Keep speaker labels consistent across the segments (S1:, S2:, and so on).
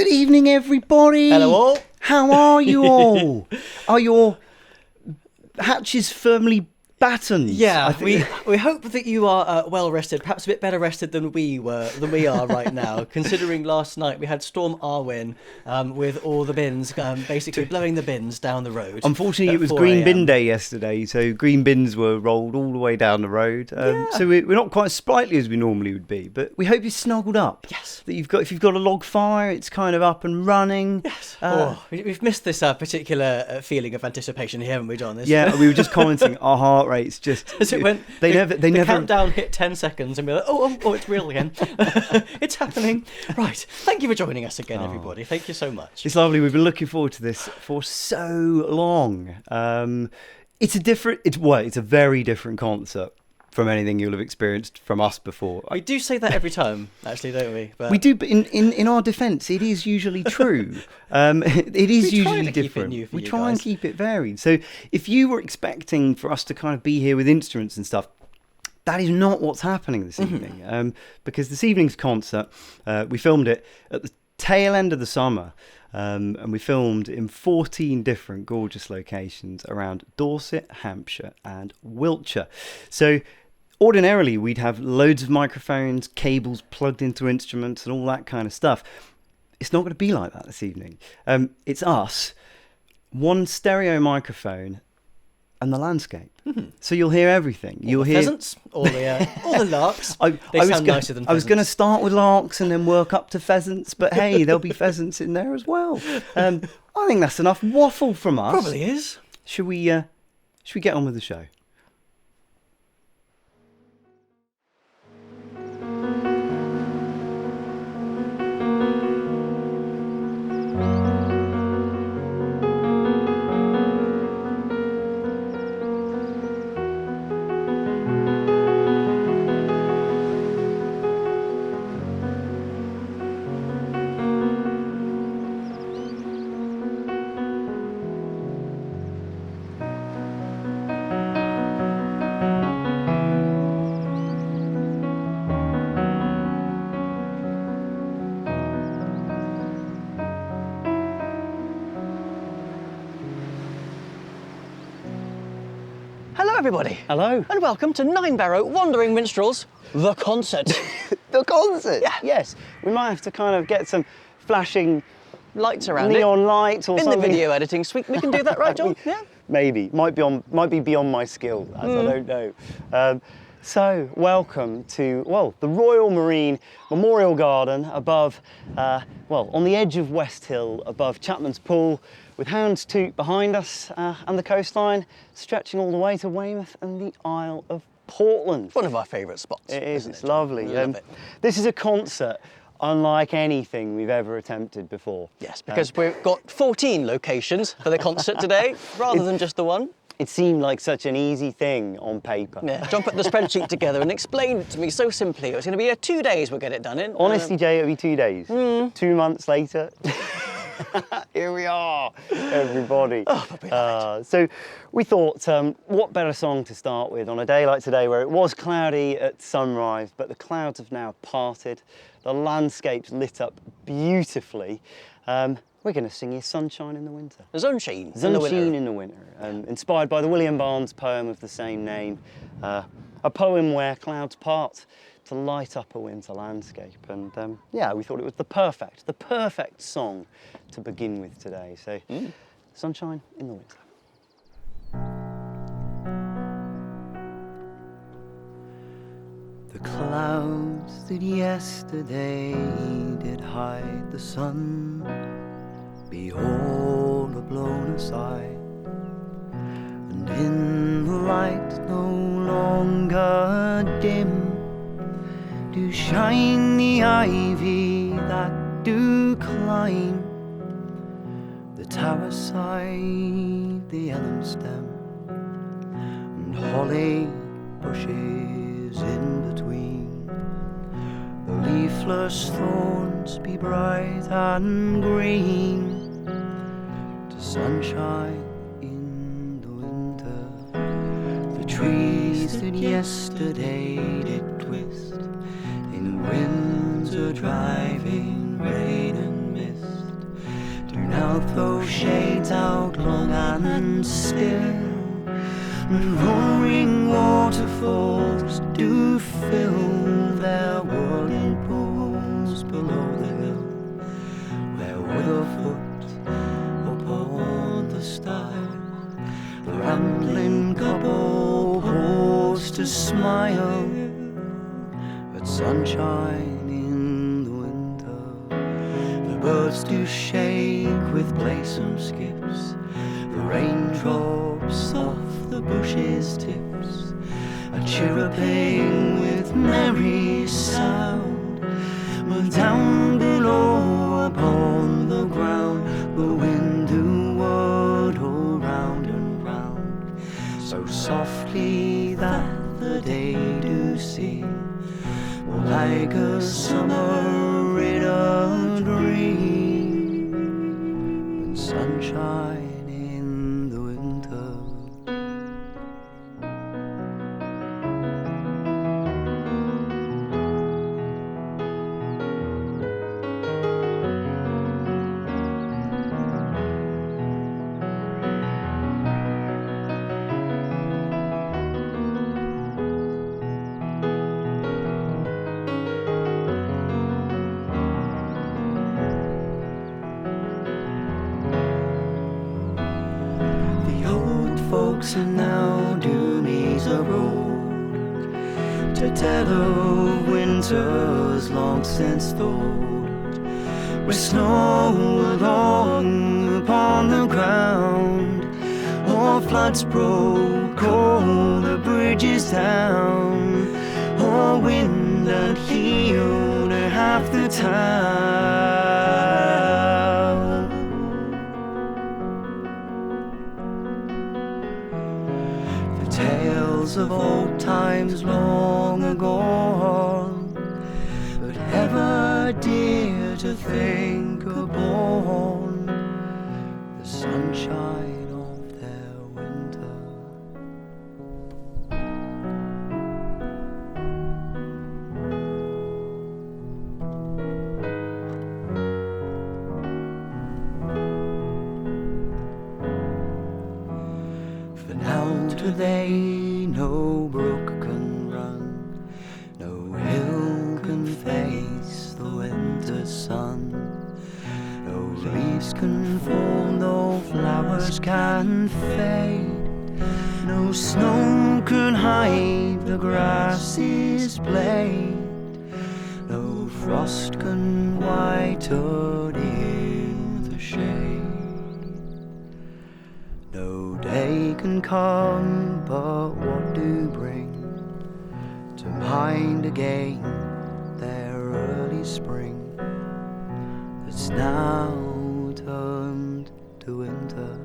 S1: Good evening, everybody.
S2: Hello all.
S1: How are you all? Are your hatches firmly battened?
S2: Yeah, we hope that you are well rested, perhaps a bit better rested than we are right now. Considering last night we had Storm Arwen with all the bins basically blowing the bins down the road.
S1: Unfortunately, it was
S2: 4
S1: Green
S2: a.m.
S1: Bin Day yesterday, so green bins were rolled all the way down the road. So we're not quite as sprightly as we normally would be, but we hope you're snuggled up.
S2: Yes.
S1: That if you've got a log fire, it's kind of up and running.
S2: Yes. We've missed this particular feeling of anticipation here, haven't we, John?
S1: Yeah, we were just commenting. Our heart rates just.
S2: As it went,
S1: the
S2: countdown hit 10 seconds, and we're like, oh, it's real again. It's happening. Right. Thank you for joining us again, everybody. Thank you so much.
S1: It's lovely. We've been looking forward to this for so long. It's a very different concert from anything you'll have experienced from us before.
S2: We do say that every time, actually, don't we? But
S1: we do, but in our defence, it is usually true. It is
S2: We try
S1: usually
S2: to keep it
S1: different.
S2: new for
S1: We
S2: you
S1: try and
S2: guys.
S1: keep it varied. So if you were expecting for us to kind of be here with instruments and stuff, that is not what's happening this evening. Because this evening's concert, we filmed it at the tail end of the summer. And we filmed in 14 different gorgeous locations around Dorset, Hampshire and Wiltshire. So ordinarily we'd have loads of microphones, cables plugged into instruments and all that kind of stuff. It's not going to be like that this evening. It's us, one stereo microphone and the landscape. So you'll hear everything. You'll hear
S2: pheasants, all the larks. They
S1: was
S2: sound
S1: go-
S2: nicer than pheasants.
S1: I was going to start with larks and then work up to pheasants, but hey, there'll be pheasants in there as well. I think that's enough waffle from us.
S2: Probably is.
S1: Should we get on with the show?
S2: Hello, everybody.
S1: Hello.
S2: And welcome to Nine Barrow Wandering Minstrels, the concert.
S1: The concert.
S2: Yeah.
S1: Yes. We might have to kind of get some flashing
S2: Lights around
S1: neon lights or
S2: it. In
S1: something.
S2: the video editing suite, we can do that, right, John? Yeah.
S1: Maybe. Might be beyond my skill. I don't know. So, welcome to, the Royal Marine Memorial Garden above, on the edge of West Hill, above Chapman's Pool, with Houndstooth behind us, and the coastline stretching all the way to Weymouth and the Isle of Portland.
S2: One of our favourite spots.
S1: It is,
S2: isn't
S1: it's
S2: John?
S1: lovely.
S2: We love it.
S1: This is a concert unlike anything we've ever attempted before.
S2: Yes, because we've got 14 locations for the concert today, rather than just the one.
S1: It seemed like such an easy thing on paper.
S2: Yeah, John put the spreadsheet together and explained it to me so simply. It was going to be 2 days we'll get it done in.
S1: Honestly, Jay, it'll be 2 days. 2 months later. Here we are, everybody.
S2: but we love it.
S1: So we thought, what better song to start with on a day like today where it was cloudy at sunrise, but the clouds have now parted. The landscape's lit up beautifully. We're going to sing you Sunshine in the Winter.
S2: Sunshine in the
S1: Sunshine
S2: winter.
S1: in the Winter, inspired by the William Barnes poem of the same name. A poem where clouds part to light up a winter landscape. And we thought it was the perfect song to begin with today. So, Sunshine in the Winter. The clouds that yesterday did hide the sun, behold, are blown aside, and in the light no longer dim do shine the ivy that do climb the tower side, the elm stem, and holly bushes in between. The leafless thorns be bright and green to sunshine in the winter. The trees that yesterday did twist in winds are driving rain and mist south those shades out long and still, and roaring waterfalls do fill their whirling pools below the hill, where with a foot upon the stile, the rambling couple pause to smile at sunshine in the winter. The birds do shake with playsome skips, the raindrops off the bushes' tips are chirruping with merry sound. But down below upon the ground the wind do whirl round and round, so softly that the day do seem like a summer in a dream, and sunshine in the winter. Folks are now doomies abroad to tell of winters long since thawed, where snow along upon the ground, or floods broke all the bridges down, or wind that healed half the town. Tales of old times long agone, but ever dear to think upon, the sunshine of their winter. For now do they no brook can run, no hill can face the winter sun, no leaves can fall, no flowers can fade, no snow can hide the grass's blade, no frost can whiten in the shade. No day can come but what do bring to mind again their early spring that's now turned to winter.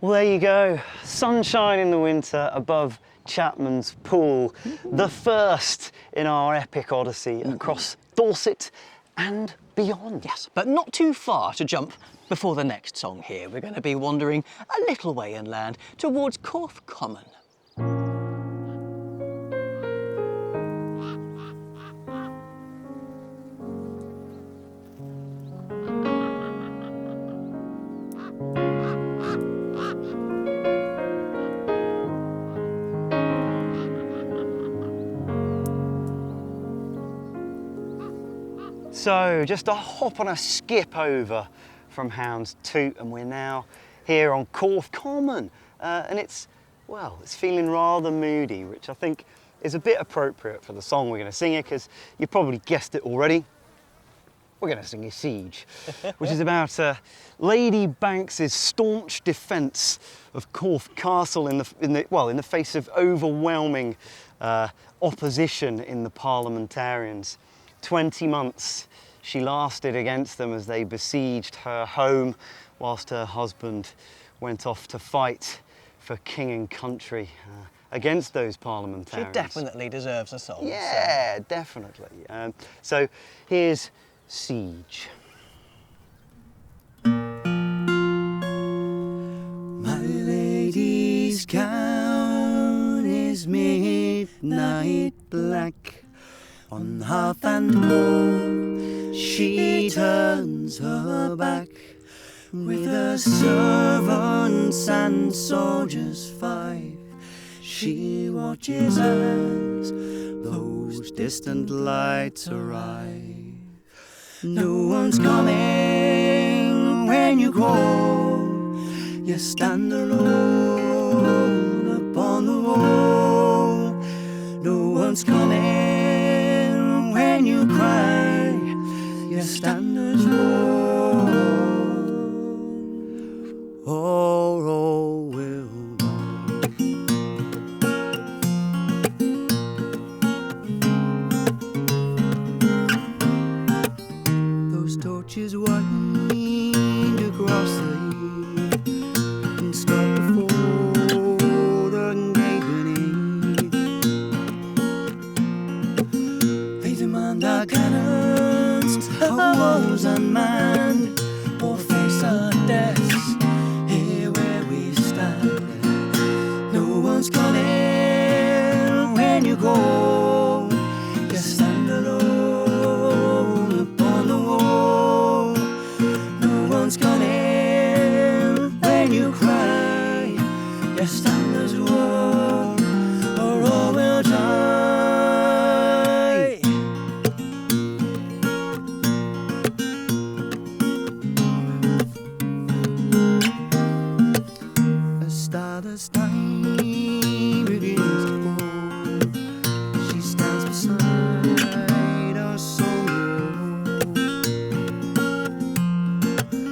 S1: Well, there you go. Sunshine in the winter above Chapman's Pool. The first in our epic odyssey across Dorset and beyond.
S2: Yes, but not too far to jump before the next song here. We're going to be wandering a little way inland towards Corfe Common.
S1: So just a hop and a skip over from Houndstooth, and we're now here on Corfe Common, and it's feeling rather moody, which I think is a bit appropriate for the song we're going to sing here, because you probably guessed it already. We're going to sing a Siege, which is about Lady Banks's staunch defence of Corfe Castle in the face of overwhelming opposition in the parliamentarians. 20 months she lasted against them as they besieged her home, whilst her husband went off to fight for king and country against those
S2: She
S1: parliamentarians.
S2: definitely deserves a song.
S1: Yeah, definitely. So here's Siege. My lady's gown is midnight black. On hearth and hall she turns her back. With her servants and soldiers 5, she watches as those distant lights arrive. No one's coming when you call. You stand alone upon the wall. No one's coming when you cry. You stand as one. All will those torches wind across the heath and stop before the gate beneath. They demand our cannons, our walls unmanned, or face our deaths here where we stand. No one's coming when you go. You stand alone upon the wall. No one's coming when you cry. You stand as one, or all will die. A stardust night begins to fall. She stands beside us on the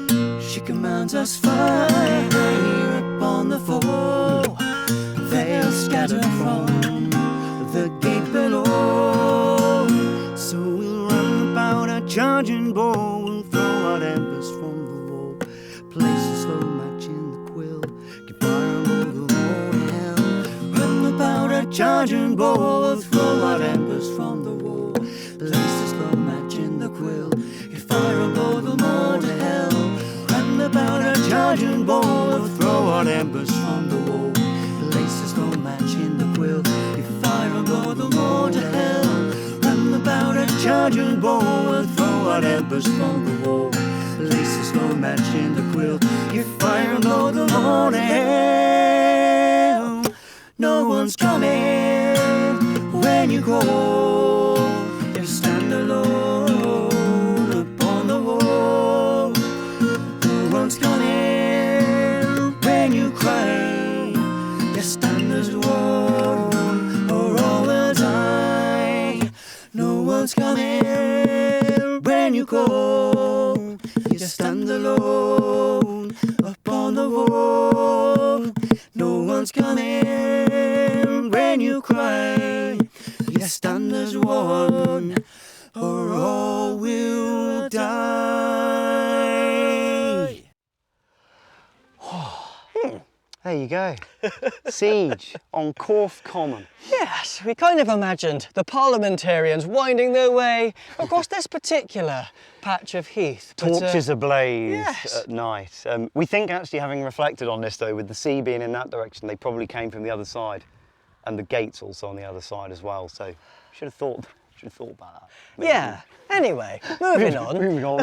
S1: wall. She commands us fire upon the foe. They'll scatter from the gate below. So we'll run about a charging ball. We'll throw out embers from the wall. Place a slow match in the quill. Give fire and roll them all to hell. Run about a charging ball. We'll throw out embers from the wall. Place a slow match in the quill. Give fire and blow them all to hell. Run about a charging ball. We'll throw out embers from the wall. Place a slow match in the quill. Give fire and blow them all to hell. Run about a charging ball. We'll throw out embers from the wall. Place a slow match in the quill. Give fire and blow them all to hell. No one's coming when you call. You stand alone upon the wall. No one's coming when you cry. You stand as one, or all will die. No one's coming when you call. You stand alone upon the wall. No one's coming when you cry. You stand as one, or all will die. There you go. Siege on Corfe Common.
S2: Yes, we kind of imagined the parliamentarians winding their way across this particular patch of heath. But,
S1: Torches ablaze
S2: yes.
S1: at night. We think actually, having reflected on this though, with the sea being in that direction, they probably came from the other side. And the gate's also on the other side as well, so should have thought about that. Maybe.
S2: Yeah, anyway, moving on.
S1: Moving on.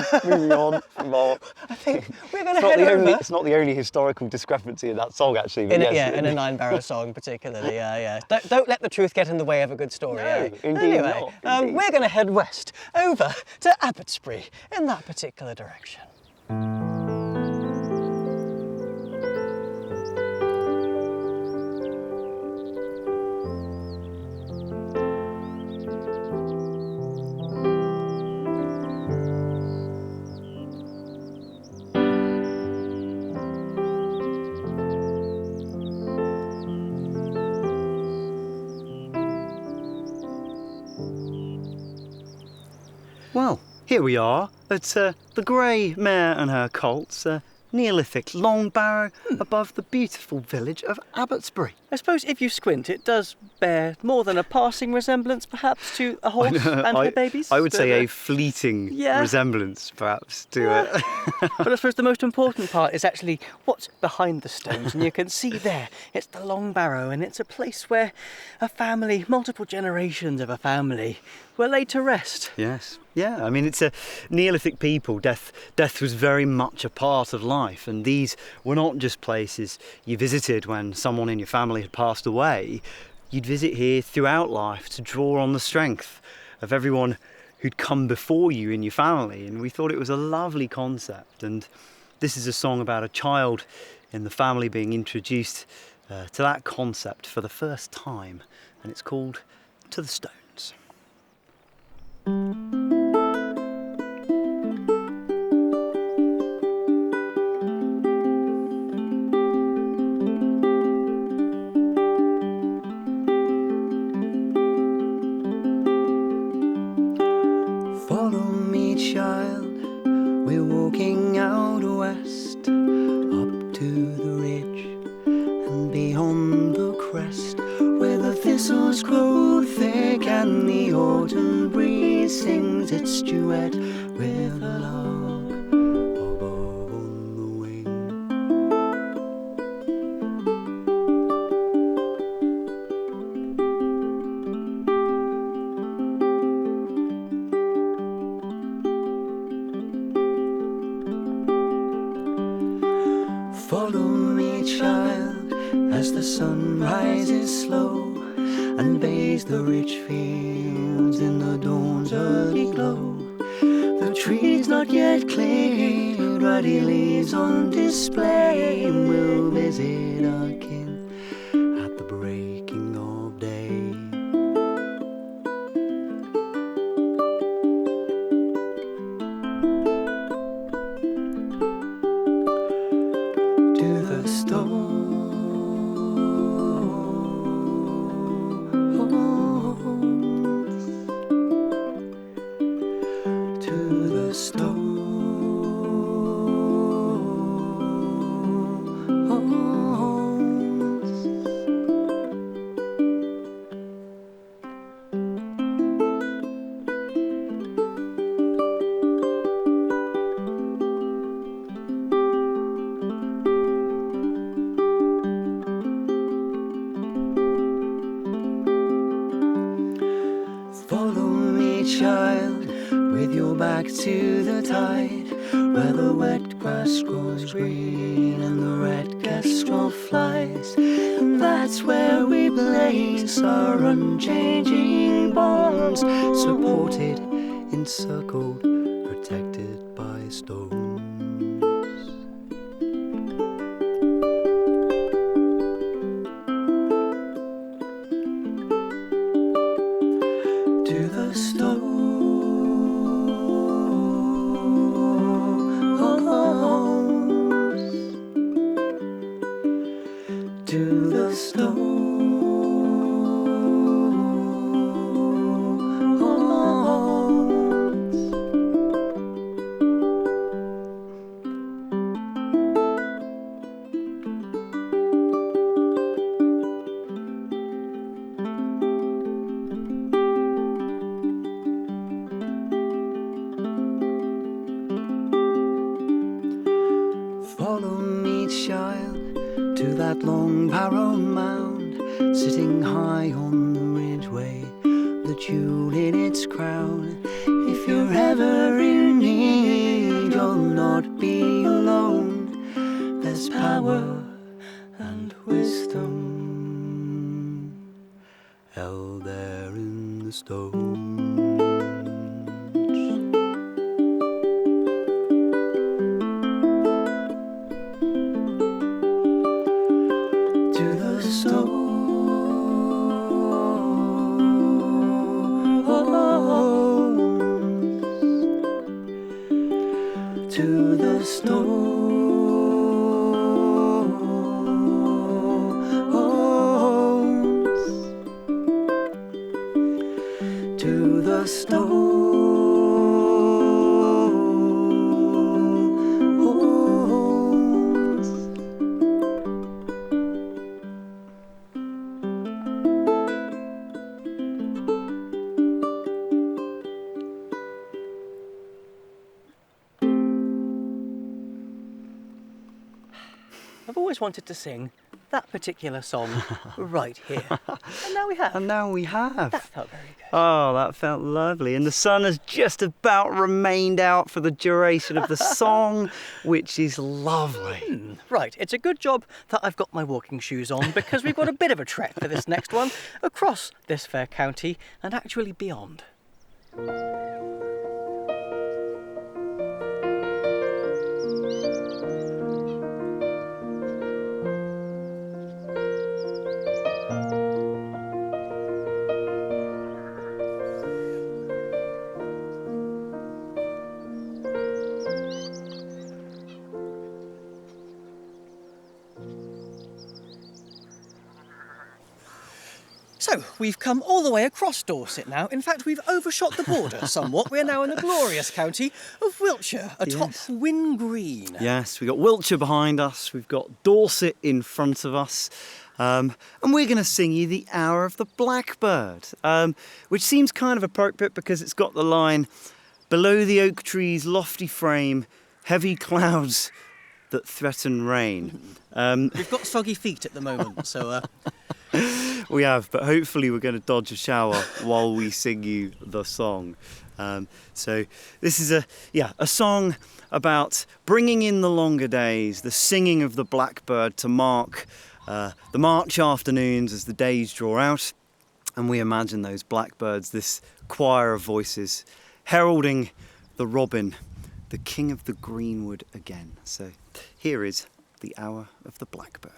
S2: I think we're going to head over.
S1: It's not the only historical discrepancy in that song, actually. But
S2: In a Nine Barrow song particularly, yeah. Don't let the truth get in the way of a good story.
S1: No, indeed
S2: anyway,
S1: not, indeed.
S2: we're going to head west, over to Abbotsbury, in that particular direction.
S1: Well, here we are at the Grey Mare and her colts, Neolithic long barrow above the beautiful village of Abbotsbury.
S2: I suppose if you squint, it does bear more than a passing resemblance, perhaps, to a horse and her babies.
S1: I would say a fleeting resemblance, perhaps, to it.
S2: But I suppose the most important part is actually what's behind the stones. And you can see there, it's the Long Barrow, and it's a place where a family, multiple generations of a family, were laid to rest.
S1: Yes. Yeah, I mean, it's a Neolithic people. Death was very much a part of life, and these were not just places you visited when someone in your family had passed away. You'd visit here throughout life to draw on the strength of everyone who'd come before you in your family, and we thought it was a lovely concept. And this is a song about a child in the family being introduced to that concept for the first time, and it's called To the Stones.
S3: Follow me, child, we're walking out west, up to the ridge and beyond the crest, where the thistles grow thick and the autumn breeze sings its duet with a lark above on the wing. Follow me, child, as the sun rises slow and bathes the rich fields in the dawn's early glow. The trees not yet cleared, ruddy leaves on display, and we'll visit our kin at the breaking of day. To the stones, to the stones. Follow me, child, with your back to the tide, where the wet grass grows green and the red kestrel flies. And that's where we place our unchanging bonds, supported, encircled, protected by stones. To the stones, to the stones. Follow me, child, to that long barrow mound, sitting high on the ridgeway, the jewel in its crown. If you're ever in need, you'll not be alone. There's power and wisdom held there in the stones. To the stones, to the stones, to the stones.
S2: I've always wanted to sing that particular song right here. And now we have.
S1: And now we have.
S2: That felt very good.
S1: Oh, that felt lovely. And the sun has just about remained out for the duration of the song, which is lovely.
S2: Right, it's a good job that I've got my walking shoes on because we've got a bit of a trek for this next one across this fair county and actually beyond. So, we've come all the way across Dorset now. In fact, we've overshot the border somewhat. We're now in the glorious county of Wiltshire, atop Wyn Green.
S1: Yes, we've got Wiltshire behind us, we've got Dorset in front of us, and we're going to sing you The Hour of the Blackbird, which seems kind of appropriate because it's got the line, below the oak tree's lofty frame, heavy clouds that threaten rain.
S2: We've got soggy feet at the moment, so...
S1: We have, but hopefully we're going to dodge a shower while we sing you the song. So this is a song about bringing in the longer days, the singing of the blackbird to mark the March afternoons as the days draw out, and we imagine those blackbirds, this choir of voices, heralding the robin, the king of the greenwood again. So here is The Hour of the Blackbird.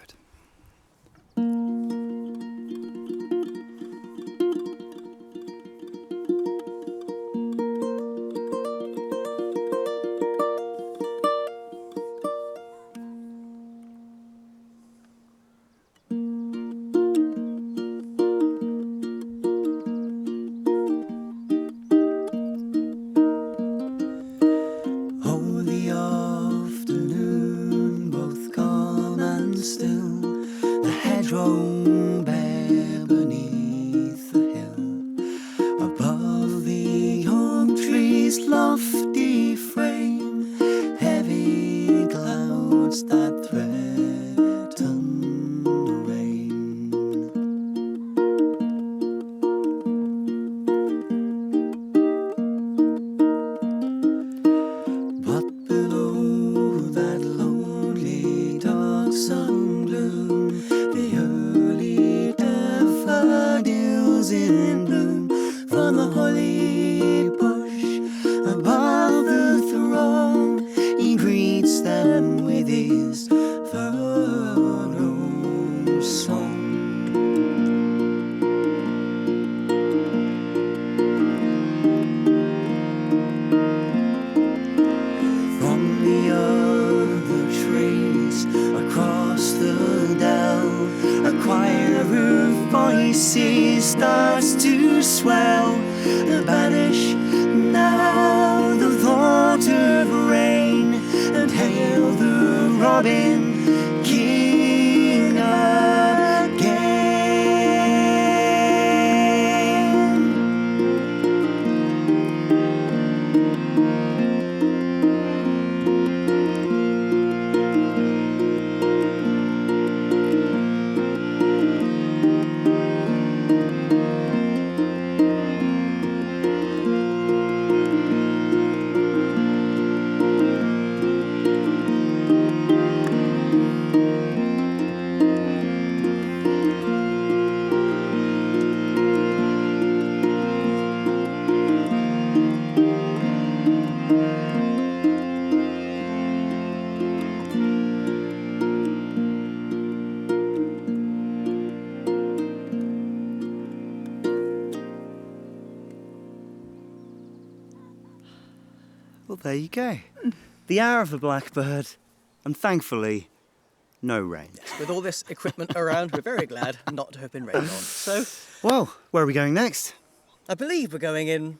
S3: Starts to swell, banish now the thought of rain, and hail the robin king again.
S1: Well, there you go. The Hour of the Blackbird, and thankfully, no rain.
S2: With all this equipment around, we're very glad not to have been rained on. So,
S1: Well, where are we going next?
S2: I believe we're going in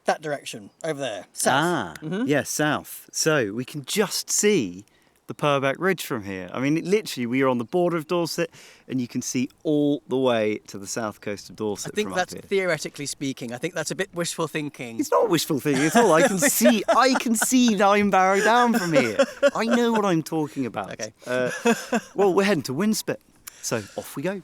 S2: that direction, over there, south.
S1: Yes, south. So we can just see the Purbeck Ridge from here. I mean, literally, we are on the border of Dorset, and you can see all the way to the south coast of Dorset.
S2: I think
S1: from
S2: that's
S1: up here.
S2: theoretically speaking. I think that's a bit wishful thinking.
S1: It's not wishful thinking at all. I can see Barrow Down from here. I know what I'm talking about.
S2: Okay.
S1: Well, we're heading to Winspit, so off we go.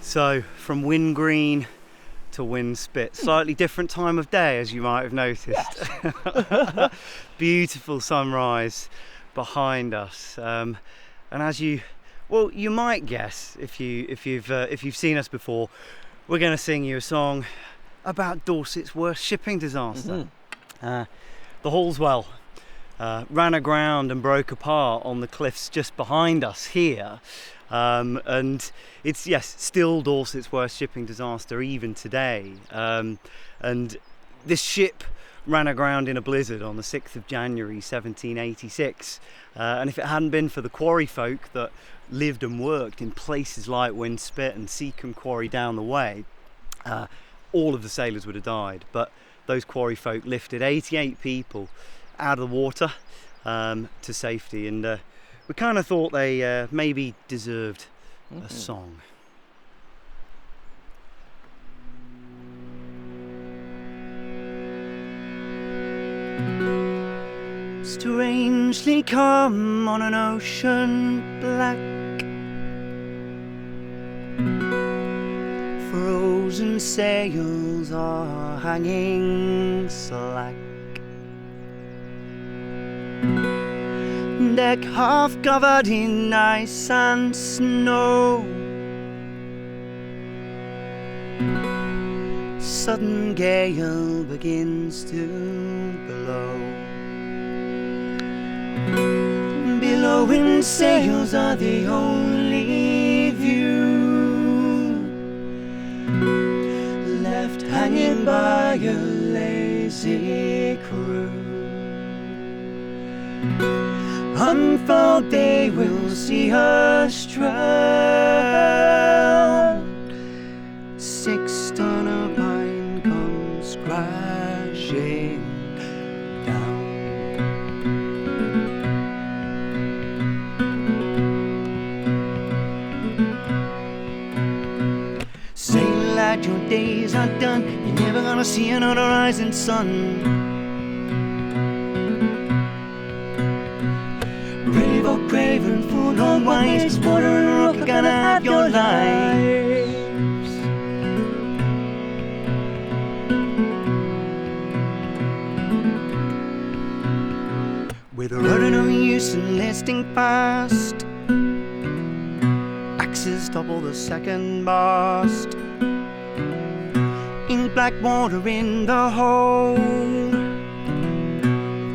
S1: So, from Wingreen to Winspit, slightly different time of day, as you might have noticed. Beautiful sunrise behind us, and as you might guess, if you've seen us before, we're going to sing you a song about Dorset's worst shipping disaster. The Hallswell ran aground and broke apart on the cliffs just behind us here. And it's, still Dorset's worst shipping disaster even today. And this ship ran aground in a blizzard on the 6th of January 1786. And if it hadn't been for the quarry folk that lived and worked in places like Winspit and Seacombe Quarry down the way, all of the sailors would have died. But those quarry folk lifted 88 people out of the water to safety, and we kind of thought they maybe deserved a song. Strangely come on an ocean black, frozen sails are hanging slack, deck half covered in ice and snow. Sudden gale begins to blow. Billowing sails are the only view left hanging by a lazy crew. Unfold they will see us drown. 6 ton of pine comes crashing down. Sail lad, your days are done. You're never gonna see another rising sun. Brave or craven, fool or wise, 'cause water and rock are gonna have your lives. With a rudder no use and listing fast, axes topple the second mast. In black water in the hold,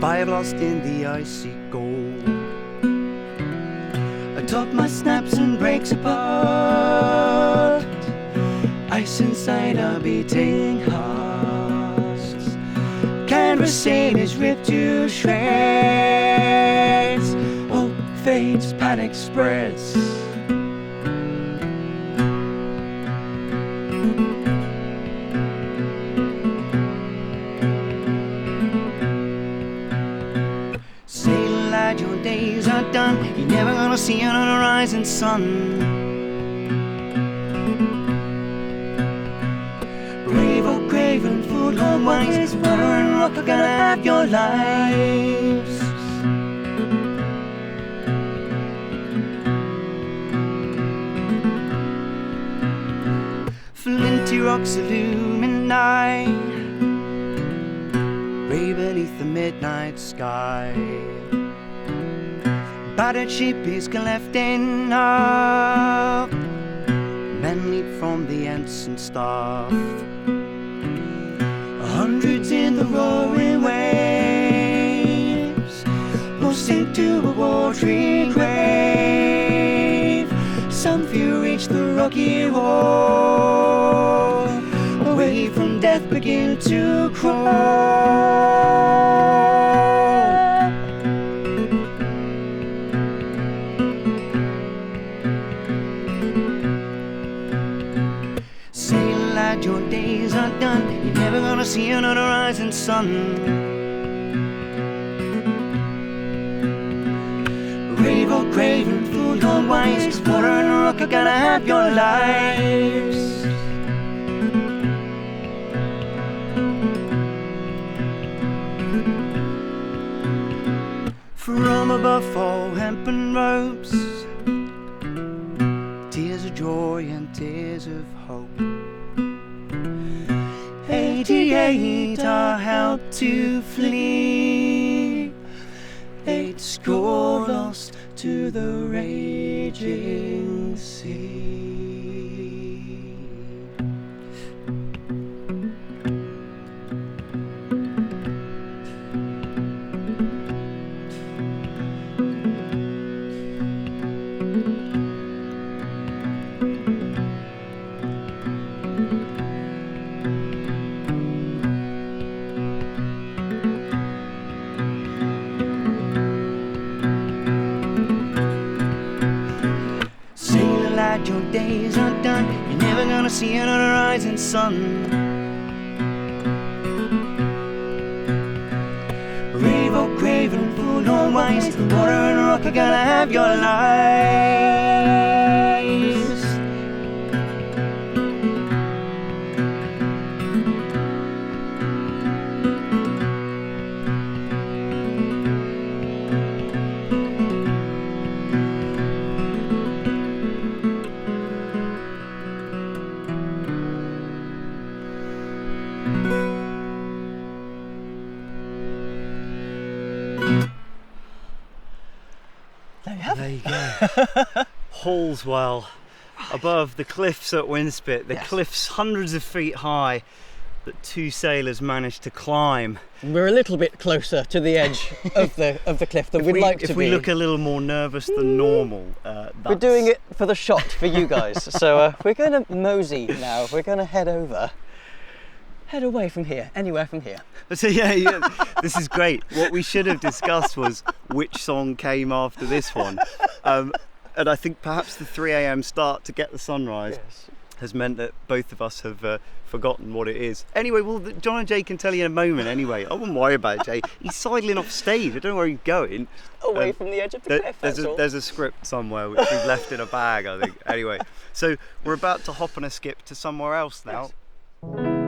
S1: 5 lost in the icy gold. A topmast snaps and breaks apart, ice inside our beating hearts. Canvas sail is ripped to shreds, hope fades, panic spreads. Sail lad, your days are done. You're never gonna see another rising sun. Brave or craven, fool or wise, water and rock are gonna have your lives. Flinty rocks illumine night, grey beneath the midnight sky. Battered ship is left in half, men leap from the ensign staff. Hundreds in the roaring waves will sink to a watery grave.
S3: Some few reach the rocky wall, away from death begin to crawl. Sail, lad, your days are done. You're never gonna see another rising sun. Brave or craven, fool or wise, water and rock are gonna have your lives. From above fall hempen ropes, tears of joy and tears of hope. 88 are helped to flee, 8 score lost to the raging sea. Your days are done. You're never gonna see another rising sun. Brave or craven, fool or wise, water and rock are gonna have your lives.
S1: There you go. Hallswell, above the cliffs at Winspit, the cliffs hundreds of feet high that 2 sailors managed to climb.
S2: We're a little bit closer to the edge of the cliff than we'd like to be.
S1: If we look a little more nervous than normal,
S2: we're doing it for the shot for you guys. So we're going to mosey now. We're going to head away from here, anywhere from here.
S1: So yeah, this is great. What we should have discussed was which song came after this one. And I think perhaps the 3 a.m. start to get the sunrise has meant that both of us have forgotten what it is. Anyway, well, John and Jay can tell you in a moment anyway. I wouldn't worry about it, Jay. He's sidling off stage. I don't know where he's going.
S2: Away from the edge of the cliff,
S1: there's a script somewhere which we've left in a bag, I think. Anyway, so we're about to hop on a skip to somewhere else now.
S2: Yes.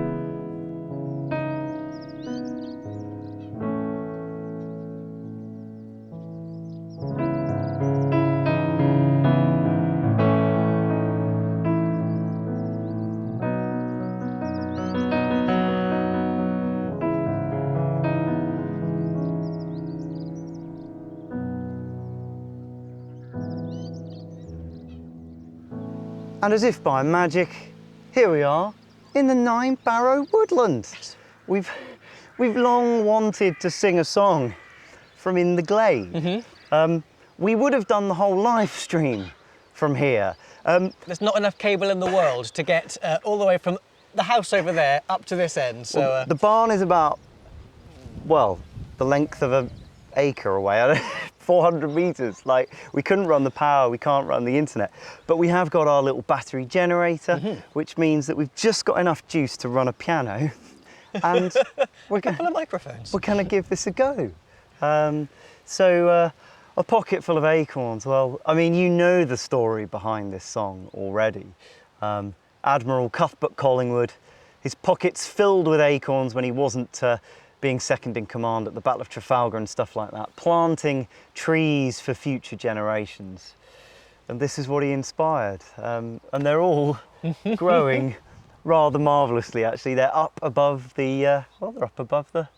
S1: And as if by magic, here we are in the Nine Barrow Woodland. We've long wanted to sing a song from In the Glade. Mm-hmm. We would have done the whole live stream from here.
S2: There's not enough cable in the world to get all the way from the house over there up to this end. So
S1: well, the barn is about, well, the length of an acre away. 400 meters. Like, we couldn't run the power, we can't run the internet, but we have got our little battery generator, which means that we've just got enough juice to run a piano, and
S2: we're couple of microphones.
S1: We're going to give this a go. So a pocket full of acorns. Well, I mean, you know the story behind this song already. Admiral Cuthbert Collingwood, his pockets filled with acorns when he wasn't being second in command at the Battle of Trafalgar and stuff like that, planting trees for future generations. And this is what he inspired. And they're all growing rather marvellously, actually. They're up above the, they're up above the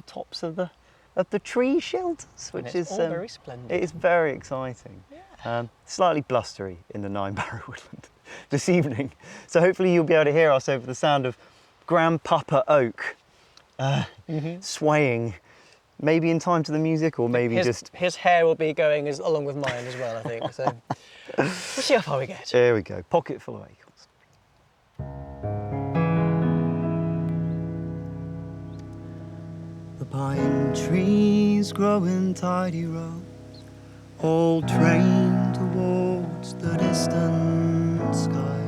S1: tops of the tree shelters, which is
S2: all very splendid.
S1: It is very exciting. Yeah. Slightly blustery in the Nine Barrow Woodland this evening. So hopefully you'll be able to hear us over the sound of Grandpapa Oak swaying maybe in time to the music, or maybe
S2: his hair will be going along with mine as well, I think. So we'll see how far we get.
S1: There we go. Pocket full of acorns.
S3: The pine trees grow in tidy rows, all trained towards the distant sky.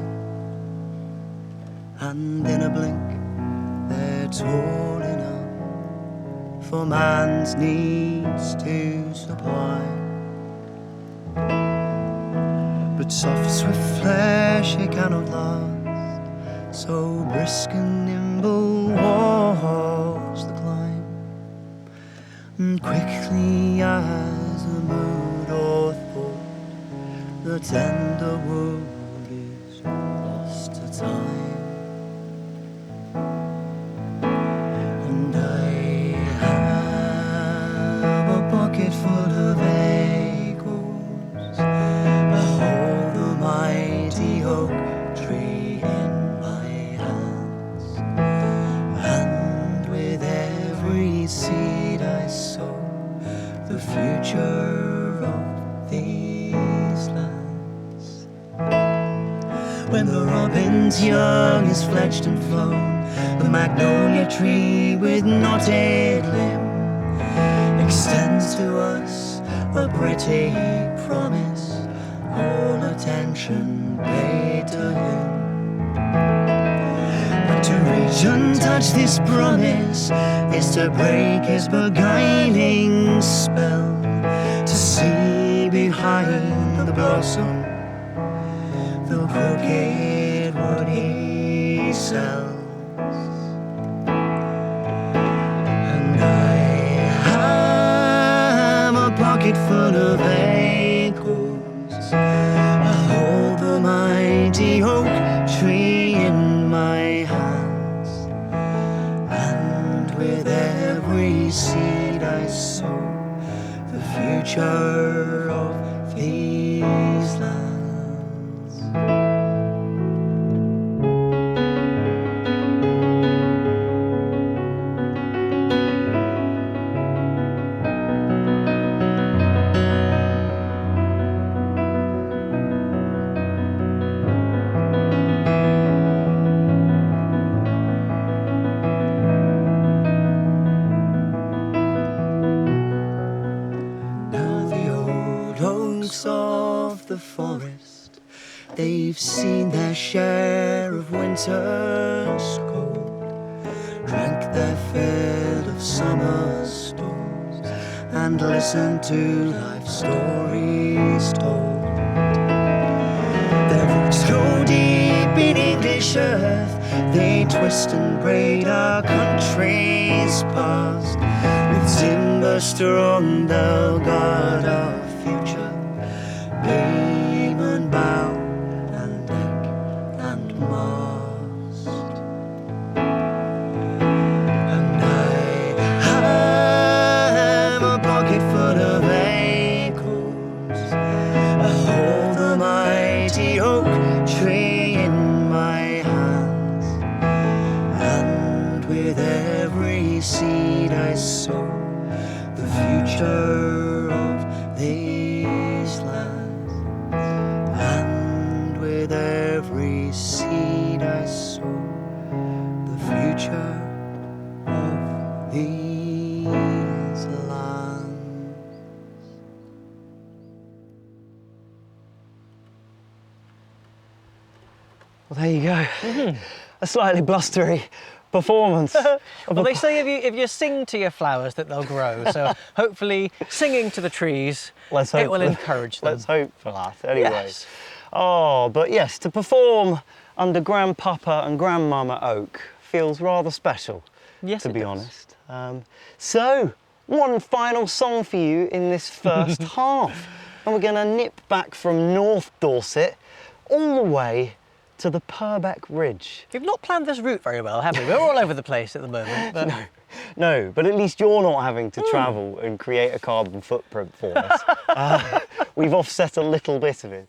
S3: And in a blink, they're tall enough for man's needs to supply. But soft, swift flesh it cannot last, so brisk and nimble was the climb. And quickly as a mood or thought, the tender wood is lost to time. And I have a pocket full of acorns. Behold the mighty oak tree in my hands, and with every seed I sow, the future of these lands. When the robin's young is fledged and flown, the magnolia tree with knotted limb extends to us a pretty promise, all attention paid to him. But to reach and touch this promise is to break his beguiling spell, to see behind the blossom the crooked wood he sells. And I have a pocket full of acorns. I hold the mighty oak tree in my hands, and with every seed I sow, the future of these lands. Of the forest, they've seen their share of winter's cold, drank their fill of summer's storms, and listened to life stories told. Their roots grow deep in English earth, they twist and braid our country's past. With timber strong they'll guard our future, beam and bow and deck and mast. And I have a pocket full of acorns. I hold the mighty oak tree in my hands, and with every seed I sow, the future of these lands. And with every seed I sow, the future of these lands.
S1: Well, there you go. A slightly blustery performance.
S2: Well, they say if you sing to your flowers that they'll grow. So hopefully singing to the trees, it will encourage them.
S1: Let's hope for that, anyway.
S2: Yes.
S1: Oh, but yes, to perform under Grandpapa and Grandmama Oak feels rather special,
S2: Yes,
S1: to
S2: it
S1: be
S2: does.
S1: honest. So, one final song for you in this first half. And we're going to nip back from North Dorset all the way to the Purbeck Ridge.
S2: We've not planned this route very well, have we? We're all over the place at the moment. But...
S1: No, but at least you're not having to travel and create a carbon footprint for us. We've offset a little bit of it.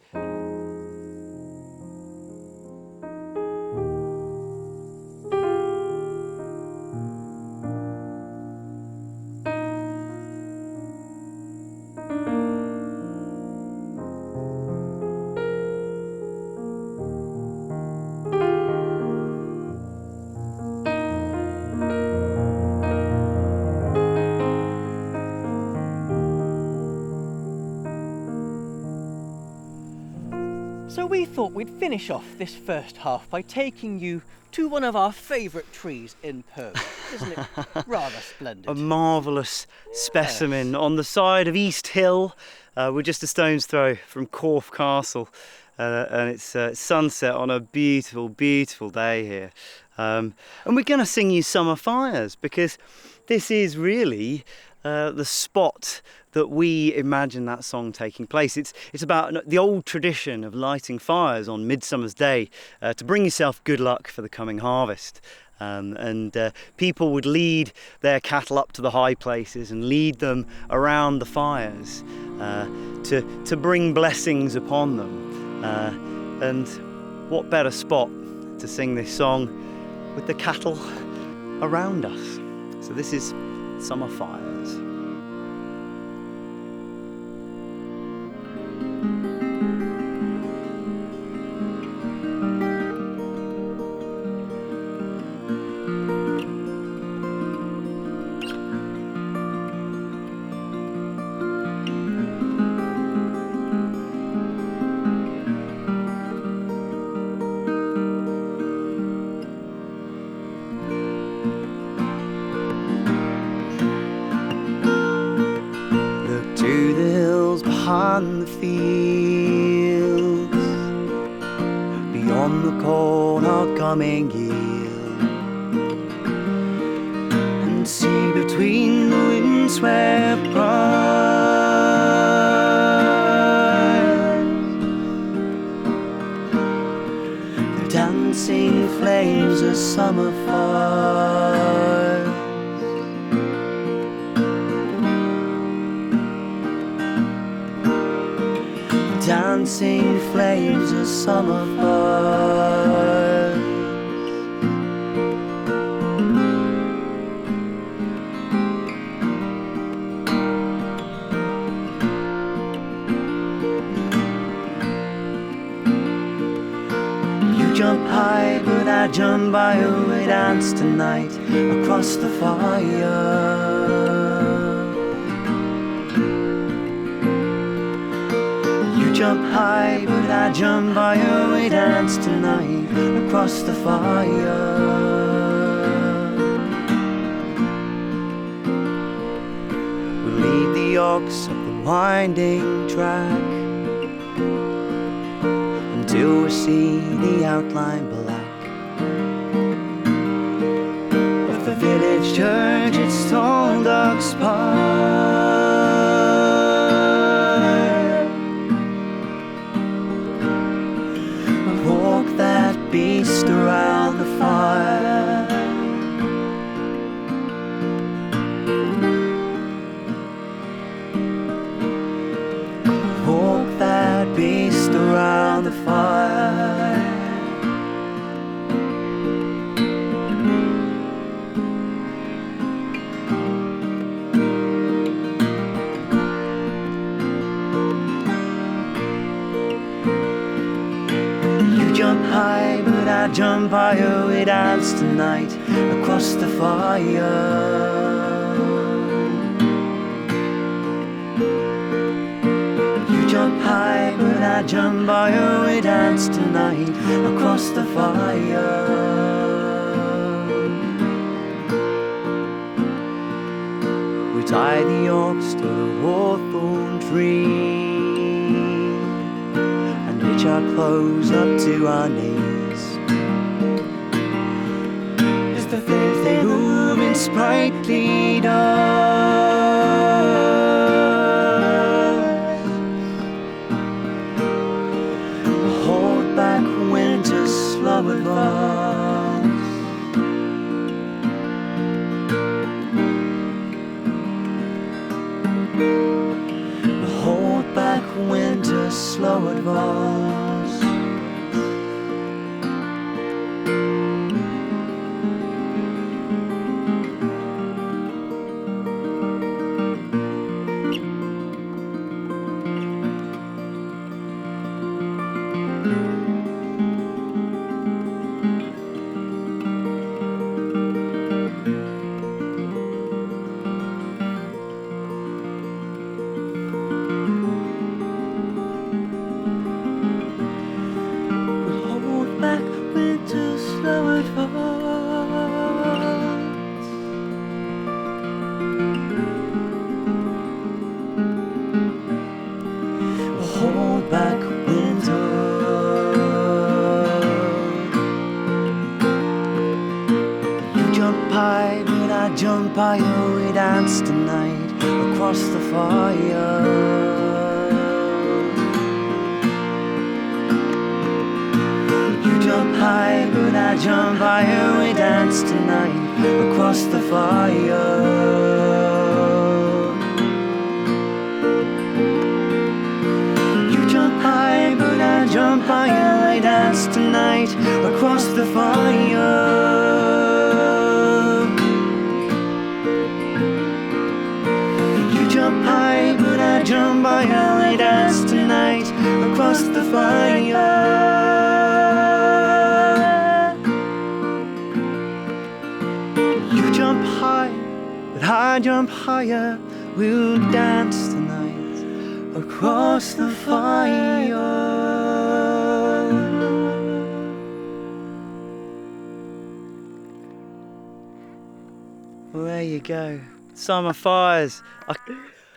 S2: So we thought we'd finish off this first half by taking you to one of our favourite trees in Purwood. Isn't it rather splendid?
S1: A marvellous specimen on the side of East Hill. We're just a stone's throw from Corfe Castle, and it's sunset on a beautiful, beautiful day here. And we're going to sing you Summer Fires, because this is really the spot that we imagine that song taking place. It's about the old tradition of lighting fires on Midsummer's Day to bring yourself good luck for the coming harvest. And people would lead their cattle up to the high places and lead them around the fires to bring blessings upon them. And what better spot to sing this song with the cattle around us? So this is Summer Fires. Behind the fields, beyond the corn our coming yield, and see between the windswept pines the dancing flames of summer fires. Dancing flames of summer fires. You jump high, but I jump by. Oh, we dance tonight across the fire. Jump high, but I jump by. Oh, we dance tonight across the fire. We'll lead the ox up the winding track until we see the outline black of the village church at Stone Dog Park. Beast around the fire. Walk that beast around the fire. You jump high, but I jump high. Oh, we dance tonight across the fire. You jump high, but I jump high. Oh, we dance tonight across the fire. We tie the ox to the hawthorn tree, our clothes up to our knees as the things they move in sprightly dance. Hold back winter's slow advance. Hold back winter's slow advance.
S3: Empire, we dance tonight across the fire. You jump high, but I jump higher. We dance tonight across the fire. But I jump higher, I dance tonight across the fire. You jump high, but I jump higher, I dance tonight across the fire. You jump high, but I jump higher, we'll dance tonight across the fire. Well, there you go. Summer fires.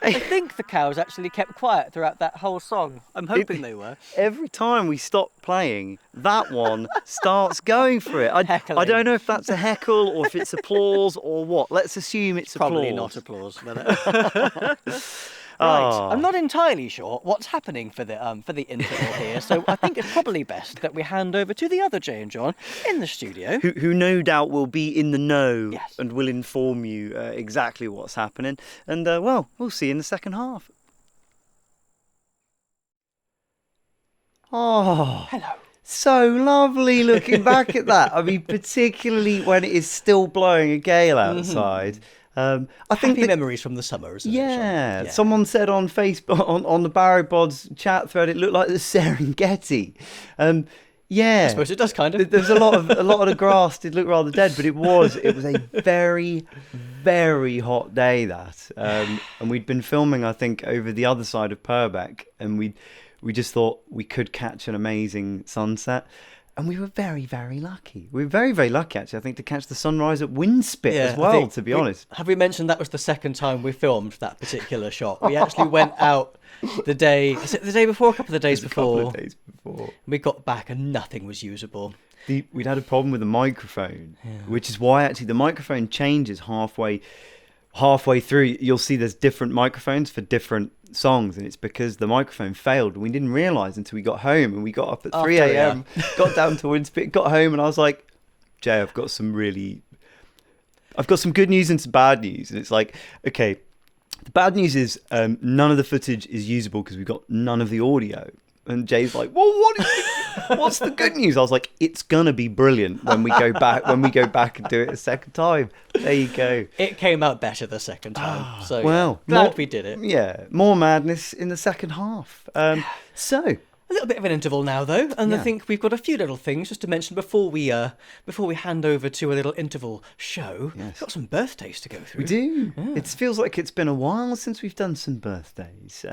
S2: I think the cows actually kept quiet throughout that whole song. I'm hoping they were.
S1: Every time we stop playing, that one starts going for it. I don't know if that's a heckle or if it's applause or what. Let's assume it's
S2: Probably
S1: applause.
S2: not applause. But, right, I'm not entirely sure what's happening for the interval here, so I think it's probably best that we hand over to the other Jay and John in the studio.
S1: Who no doubt will be in the know
S2: Yes.
S1: and will inform you exactly what's happening. And, well, we'll see you in the second half. Oh,
S2: Hello.
S1: so lovely looking back at that. I mean, particularly when it is still blowing a gale outside. I think
S2: Happy memories from the summer, isn't it,
S1: yeah,
S2: John?
S1: someone said on Facebook, on the Barrow Bods chat thread, it looked like the Serengeti. Yeah,
S2: I suppose it does kind of.
S1: There's a lot of the grass did look rather dead, but it was a very, very hot day that, and we'd been filming, I think, over the other side of Purbeck, and we just thought we could catch an amazing sunset. And we were very, very lucky. We were very, very lucky, actually, I think, to catch the sunrise at Winspit as well, to be honest.
S2: Have we mentioned that was the second time we filmed that particular shot? We actually went out the day... Is it the day before? A couple of days before.
S1: A couple of days before.
S2: We got back and nothing was usable.
S1: We'd had a problem with the microphone, which is why, actually, the microphone changes halfway through. You'll see there's different microphones for different songs, and it's because the microphone failed. We didn't realise until we got home, and we got up at 3 a.m, got down to Winspit, got home, and I was like, Jay, I've got some good news and some bad news. And it's like, okay, the bad news is none of the footage is usable because we've got none of the audio. And Jay's like, well, what's the good news? I was like, it's gonna be brilliant when we go back and do it a second time. There you go.
S2: It came out better the second time. So
S1: Well,
S2: glad we did it.
S1: Yeah, more madness in the second half. So
S2: A little bit of an interval now, though, and I think we've got a few little things just to mention before we hand over to a little interval show.
S1: Yes.
S2: We've got some birthdays to go through.
S1: we do.
S2: Yeah.
S1: It feels like it's been a while since we've done some birthdays.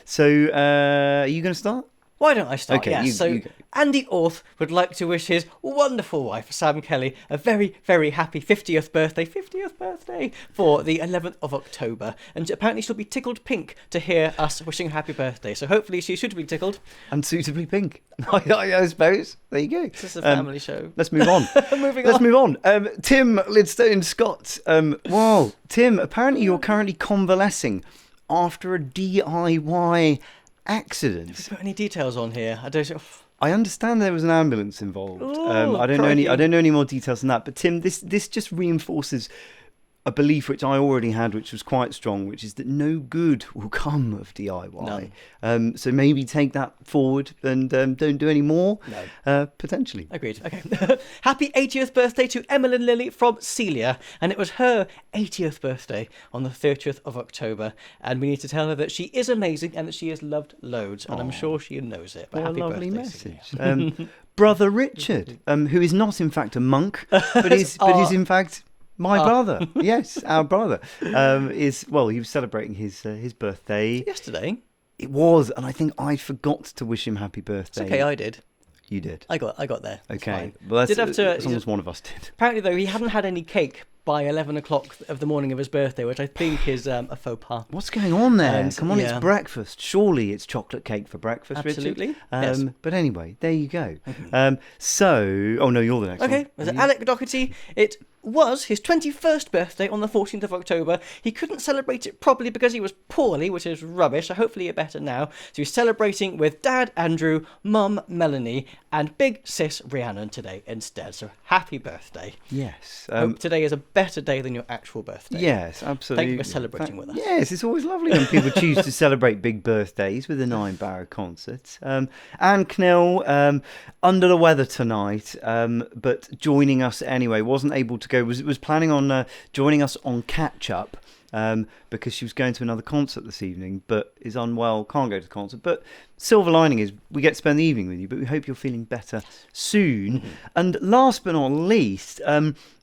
S1: So are you going to start?
S2: Why don't I start?
S1: Okay,
S2: Yes.
S1: you go.
S2: Andy Orth would like to wish his wonderful wife, Sam Kelly, a very, very happy 50th birthday for the 11th of October. And apparently she'll be tickled pink to hear us wishing her happy birthday. So hopefully she's suitably tickled.
S1: And suitably pink, I suppose. There you go.
S2: This is a family show.
S1: Let's move on.
S2: Let's
S1: move on. Tim Lidstone Scott. Wow, Tim, apparently you're currently convalescing after a DIY accident.
S2: Have you got any details on here?
S1: I understand there was an ambulance involved.
S2: Ooh,
S1: I don't know any more details than that. But Tim, this just reinforces a belief which I already had, which was quite strong, which is that no good will come of DIY. So maybe take that forward and don't do any more.
S2: No.
S1: Potentially.
S2: Agreed. Okay. Happy 80th birthday to Emmeline Lilly from Celia, and it was her 80th birthday on the 30th of October, and we need to tell her that she is amazing and that she is loved loads, and I'm sure she knows it. But
S1: What a
S2: happy
S1: lovely
S2: birthday,
S1: message. Brother Richard, who is not in fact a monk, but is in fact my brother. Yes, our brother. He was celebrating his birthday
S2: yesterday.
S1: It was, and I think I forgot to wish him happy birthday.
S2: It's okay, I did.
S1: You did.
S2: I got there. It's
S1: Okay.
S2: fine.
S1: Well,
S2: Did have to-
S1: as long as one of us did.
S2: Apparently, though, he hadn't had any cake by 11 o'clock of the morning of his birthday, which I think is a faux pas.
S1: What's going on there?
S2: And,
S1: Come on,
S2: yeah.
S1: it's breakfast. Surely it's chocolate cake for breakfast,
S2: Absolutely.
S1: Richard.
S2: Yes.
S1: But anyway, there you go. Oh no, you're the next one.
S2: Okay, was it Alec Doherty? It was his 21st birthday on the 14th of October. He couldn't celebrate it properly because he was poorly, which is rubbish, so hopefully you're better now. So he's celebrating with Dad Andrew, Mum Melanie, and Big Sis Rhiannon today instead. So happy birthday.
S1: Yes.
S2: Hope today is a better day than your actual birthday.
S1: Yes, absolutely.
S2: Thank you for celebrating with us.
S1: Yes, it's always lovely when people choose to celebrate big birthdays with a Nine Barrow concert. Anne Knill, under the weather tonight, but joining us anyway, wasn't able to go, was planning on joining us on catch up. Because she was going to another concert this evening, but is unwell, can't go to the concert. But silver lining is we get to spend the evening with you, but we hope you're feeling better soon. Mm-hmm. And last but not least,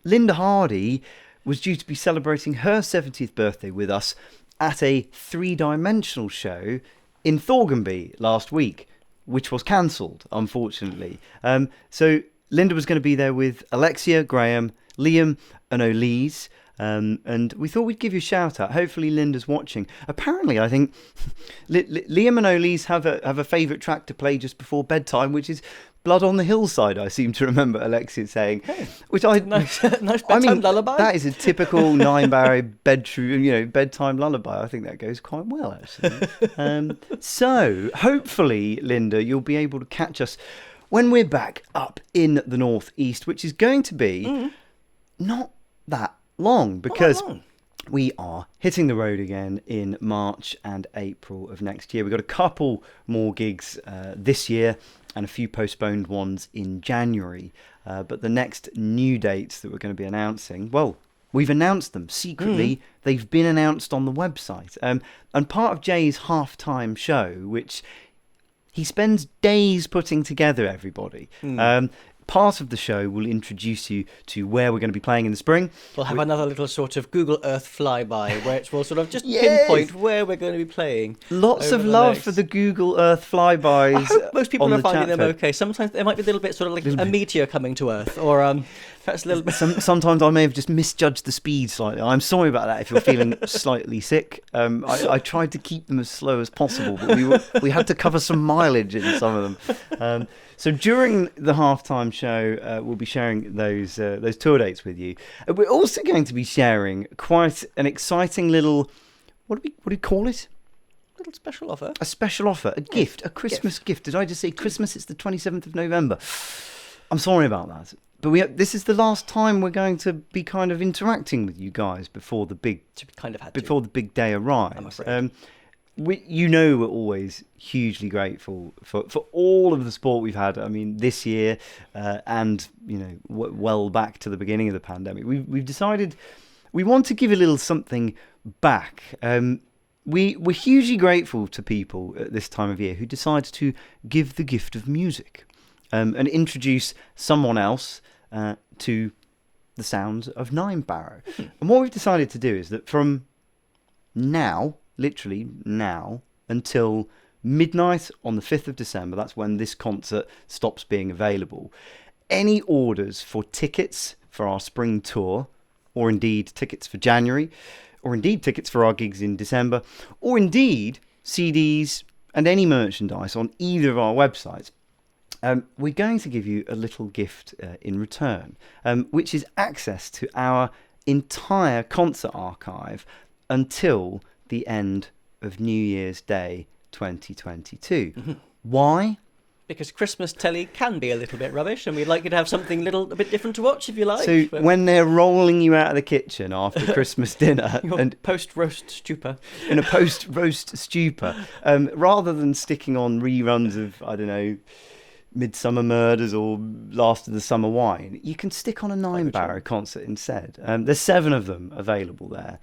S1: Linda Hardy was due to be celebrating her 70th birthday with us at a three-dimensional show in Thorganby last week, which was cancelled, unfortunately. So Linda was going to be there with Alexia, Graham, Liam and Elise. And we thought we'd give you a shout out. Hopefully Linda's watching. Apparently, I think Liam and Elise have a favourite track to play just before bedtime, which is Blood on the Hillside, I seem to remember Alexia saying. Hey, which
S2: nice bedtime lullaby.
S1: That is a typical Nine Barrow bedtime lullaby. I think that goes quite well, actually. So, hopefully, Linda, you'll be able to catch us when we're back up in the northeast, which is going to be not that long, because we are hitting the road again in March and April of next year. We've got a couple more gigs this year and a few postponed ones in January. But the next new dates that we're going to be announcing, well, we've announced them secretly. They've been announced on the website. And part of Jay's halftime show, which he spends days putting together, everybody. Part of the show will introduce you to where we're going to be playing in the spring.
S2: We'll have another little sort of Google Earth flyby where it will sort of just pinpoint where we're going to be playing.
S1: Lots of love for the Google Earth flybys.
S2: I hope most people are finding them okay. Sometimes there might be a little bit sort of like a meteor coming to Earth, or perhaps a little bit.
S1: Sometimes I may have just misjudged the speed slightly. I'm sorry about that if you're feeling slightly sick. I tried to keep them as slow as possible, but we had to cover some mileage in some of them. So during the halftime show, we'll be sharing those tour dates with you. We're also going to be sharing quite an exciting little, what do we call it?
S2: Little special offer.
S1: A special offer, a gift, a Christmas gift. Did I just say Christmas? It's the 27th of November. I'm sorry about that. But this is the last time we're going to be kind of interacting with you guys before the big the big day arrives.
S2: I'm afraid.
S1: We're always hugely grateful for all of the support we've had. I mean, this year and well back to the beginning of the pandemic, we've decided we want to give a little something back. We're hugely grateful to people at this time of year who decide to give the gift of music and introduce someone else to the sounds of Nine Barrow. And what we've decided to do is that from now, literally now, until midnight on the 5th of December, that's when this concert stops being available, any orders for tickets for our spring tour, or indeed tickets for January, or indeed tickets for our gigs in December, or indeed CDs and any merchandise on either of our websites, we're going to give you a little gift in return, which is access to our entire concert archive until the end of New Year's Day 2022. Why?
S2: Because Christmas telly can be a little bit rubbish, and we'd like you to have something a bit different to watch if you like.
S1: So when they're rolling you out of the kitchen after Christmas dinner and
S2: post-roast stupor,
S1: in a post-roast stupor, rather than sticking on reruns of, I don't know, Midsummer Murders or Last of the Summer Wine, you can stick on a Nine Barrow concert instead. There's 7 of them available there.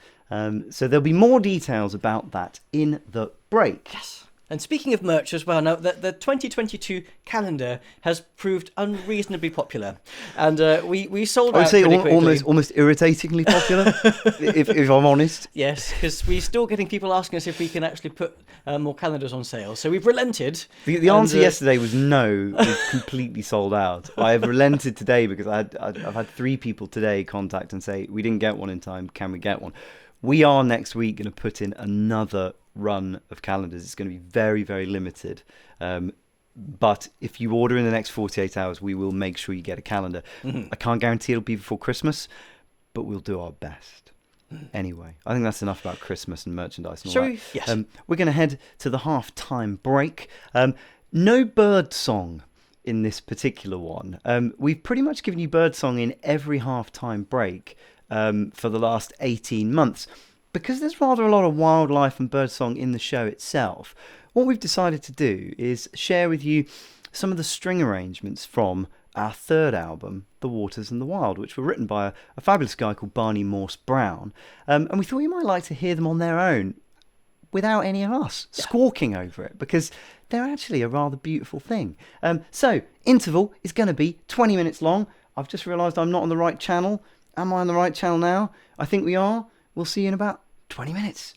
S1: So there'll be more details about that in the break.
S2: Yes. And speaking of merch as well, now the 2022 calendar has proved unreasonably popular, and we sold out pretty quickly.
S1: Almost irritatingly popular, if I'm honest.
S2: Yes, because we're still getting people asking us if we can actually put more calendars on sale. So we've relented.
S1: The answer yesterday was no. We've completely sold out. I have relented today because I've had 3 people today contact and say we didn't get one in time. Can we get one? We are next week going to put in another run of calendars. It's going to be very, very limited. But if you order in the next 48 hours, we will make sure you get a calendar. I can't guarantee it'll be before Christmas, but we'll do our best. Anyway, I think that's enough about Christmas and merchandise and all
S2: Shall
S1: that.
S2: we? Yes.
S1: We're going to head to the half-time break. No bird song in this particular one. We've pretty much given you bird song in every half-time break for the last 18 months. Because there's rather a lot of wildlife and bird song in the show itself, what we've decided to do is share with you some of the string arrangements from our third album, The Waters and the Wild, which were written by a fabulous guy called Barney Morse Brown. And we thought you might like to hear them on their own without any of us squawking over it, because they're actually a rather beautiful thing. So, interval is going to be 20 minutes long. I've just realised I'm not on the right channel. Am I on the right channel now? I think we are. We'll see you in about 20 minutes.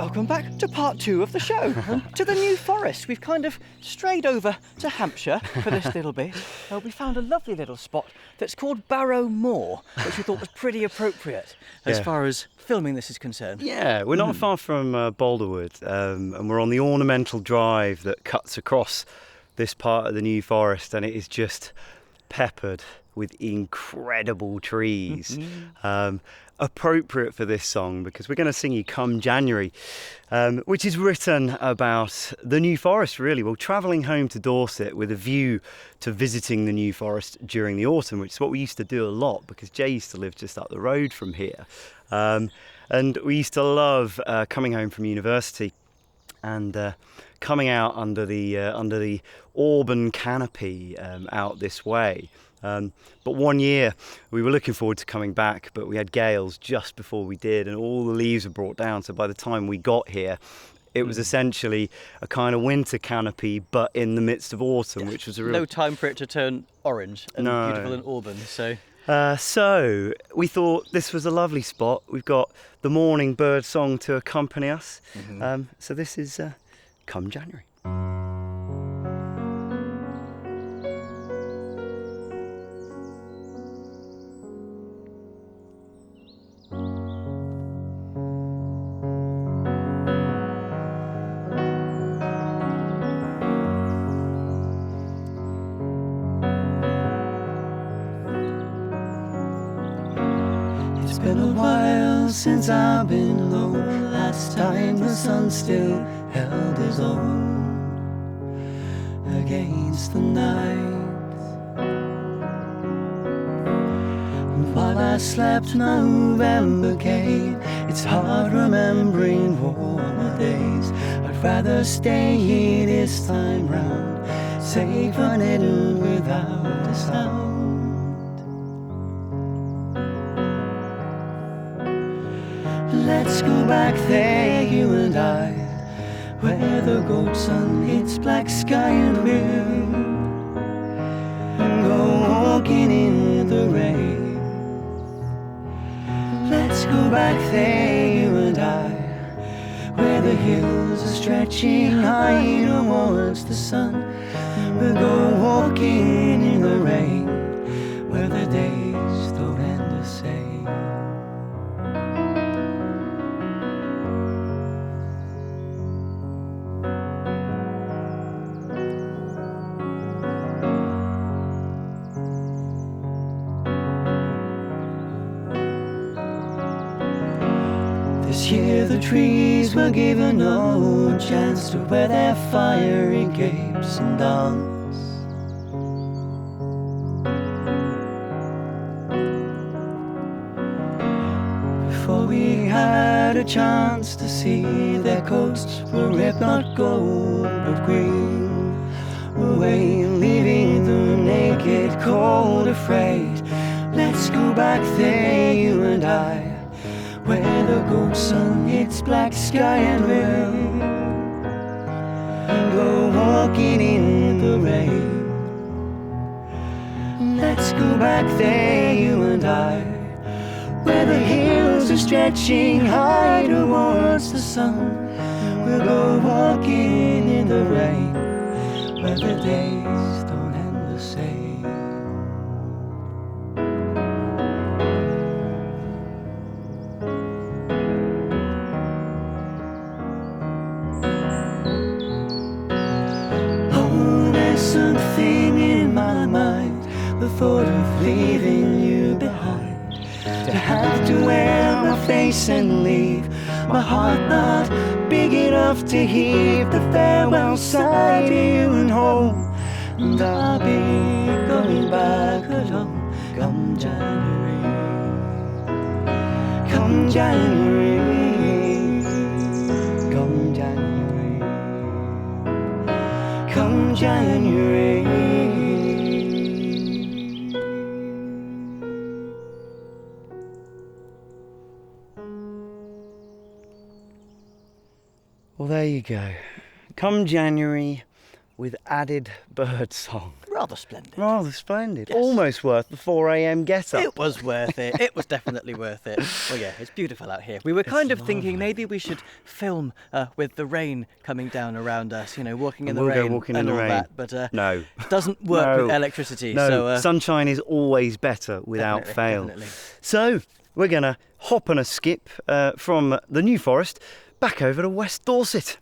S2: welcome back to part 2 of the show, to the New Forest. We've kind of strayed over to Hampshire for this little bit. We found a lovely little spot that's called Barrow Moor, which we thought was pretty appropriate as far as filming this is concerned.
S1: Yeah, we're not far from Boulderwood, and we're on the ornamental drive that cuts across this part of the New Forest, and it is just peppered with incredible trees. Appropriate for this song because we're going to sing you Come January, which is written about the New Forest, really. Well, travelling home to Dorset with a view to visiting the New Forest during the autumn, which is what we used to do a lot because Jay used to live just up the road from here. And we used to love coming home from university and coming out under the auburn canopy out this way. But one year we were looking forward to coming back, but we had gales just before we did, and all the leaves were brought down. So by the time we got here, it was essentially a kind of winter canopy, but in the midst of autumn, which was a real...
S2: No time for it to turn orange and beautiful in auburn, so...
S1: So we thought this was a lovely spot. We've got the morning bird song to accompany us. So this is Come January.
S3: It's been a while since I've been low. Last time the sun still held his own against the night. And while I slept, November came. It's hard remembering warmer days. I'd rather stay here this time round, safe and hidden without a sound. Let's go back there, you and I, where the gold sun hits black sky and we'll go walking in the rain. Let's go back there, you and I, where the hills are stretching high towards the sun. We'll go walking in the rain, where the days don't end the same. This year the trees were given no chance to wear their fiery capes and dance. Before we had a chance to see, their coats were red, not gold, but green. Away, leaving the naked, cold, afraid. Let's go back there, you and I, where the gold sun hits black sky and we'll go walking in the rain. Let's go back there, you and I, where the hills are stretching high towards the sun. We'll go walking in the rain, where the days don't end the same. Something in my mind, the thought of leaving you behind, to have to wear my face and leave my heart not big enough to heave the farewell sigh to you and home. And I'll be going back alone come January, come January, come January, come January.
S1: Well, there you go. Come January with added bird song.
S2: Rather splendid.
S1: Rather splendid.
S2: Yes.
S1: Almost worth the 4 a.m. get up.
S2: It was worth it. It was definitely worth it. Well, yeah, it's beautiful out here. We were kind of thinking maybe we should film with the rain coming down around us, walking in the
S1: We'll go
S2: rain
S1: walking
S2: and
S1: in the
S2: all
S1: rain.
S2: that. But
S1: No.
S2: it doesn't work
S1: No.
S2: with electricity.
S1: No,
S2: So,
S1: sunshine is always better without
S2: definitely,
S1: fail.
S2: definitely.
S1: So we're going to hop on a skip from the New Forest back over to West Dorset.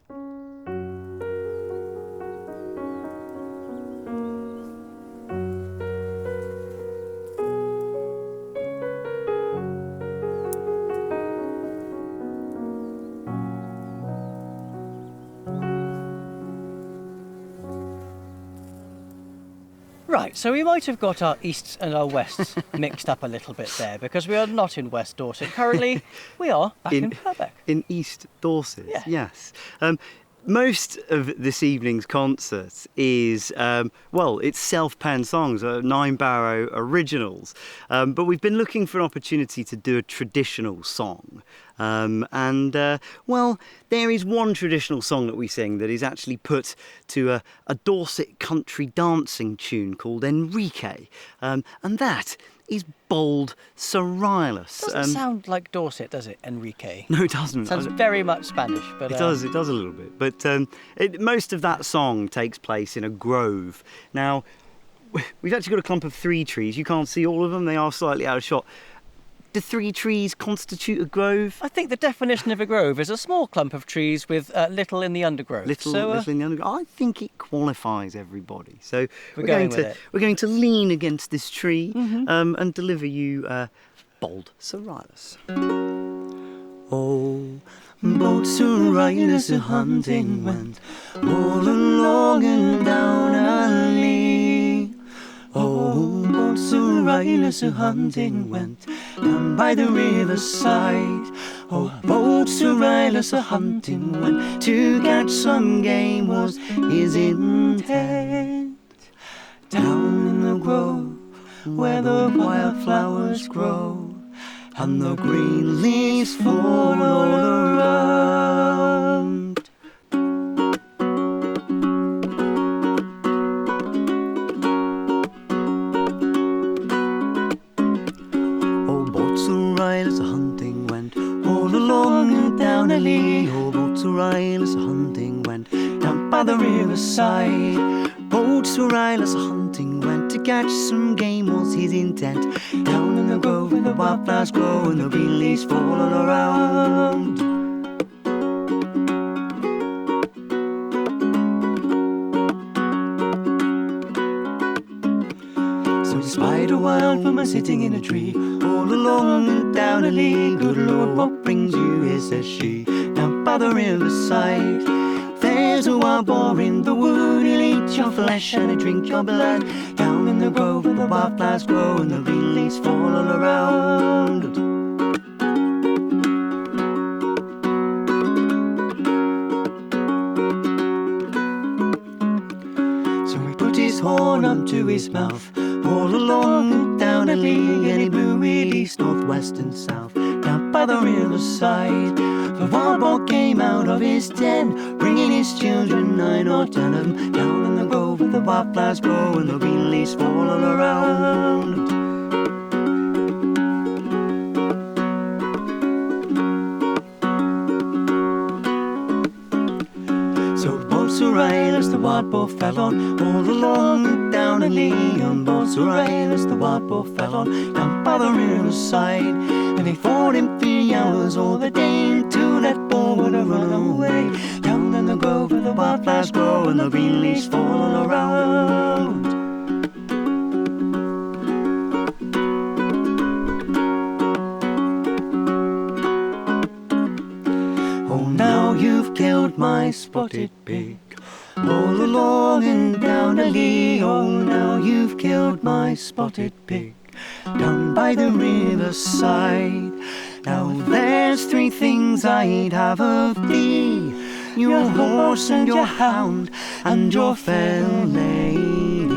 S2: Right, so we might have got our easts and our wests mixed up a little bit there, because we are not in West Dorset. Currently, we are back in Purbeck.
S1: In East Dorset,
S2: Yeah.
S1: yes. Most of this evening's concert is, it's self-penned songs, 9 Barrow originals. But we've been looking for an opportunity to do a traditional song. There is one traditional song that we sing that is actually put to a Dorset country dancing tune called Enrique. And that is Bold Sir Rylus.
S2: Doesn't sound like Dorset, does it, Enrique?
S1: No, it doesn't.
S2: Sounds very much Spanish, but...
S1: It does a little bit. But most of that song takes place in a grove. Now, we've actually got a clump of 3 trees. You can't see all of them. They are slightly out of shot. Do 3 trees constitute a grove?
S2: I think the definition of a grove is a small clump of trees with little in the undergrowth.
S1: Little in the undergrowth. I think it qualifies everybody. So
S2: We're going with it.
S1: We're going to lean against this tree and deliver you Bold Sir Rylus.
S3: Oh, Bold Sir Rylus a hunting went all along and down a lea. Oh, Bold Sir Rylus a hunting went down by the riverside. Oh, Bold Sir Rylus a hunting went to catch some game was his intent. Down in the grove where the wildflowers grow and the green leaves fall all around. Oh, Bold Sir Rylus a hunting went all along and down a lea. Oh, Bold Sir Rylus a hunting went down by the riverside. Bold Sir Rylus a hunting went to catch some game was his intent. Down in the grove where the wildflowers grow and the green leaves fall all around. So he spied a wild woman sitting in a tree all along and down a lea. Good Lord, what brings you here, says she, down by the riverside. There's a wild boar in the wood, he'll eat your flesh and he'll drink your blood. Down in the grove where the wildflowers grow and the green leaves fall all around. So he put his horn unto his mouth, all along and down a lea, and he blew it east, north, west and south, down by the riverside. The wild boar came out of his den, bringing his children, 9 or 10 of them, down in the grove where the wildflowers grow and the green leaves fall all around. So Bold Sir Rylus the wild boar fell on, all along and down a lea. And Bold Sir Rylus the wild boar fell on, down by the riverside. And he fought him 3 hours all the day until that boar would have run away. Down in the grove where the wildflowers grow and the green leaves fall all around. Oh, now you've killed my spotted pig, all along and down a lea. Oh, now you've killed my spotted pig, down by the riverside. Now there's 3 things I'd have of thee, your horse and your hound and your fair lady.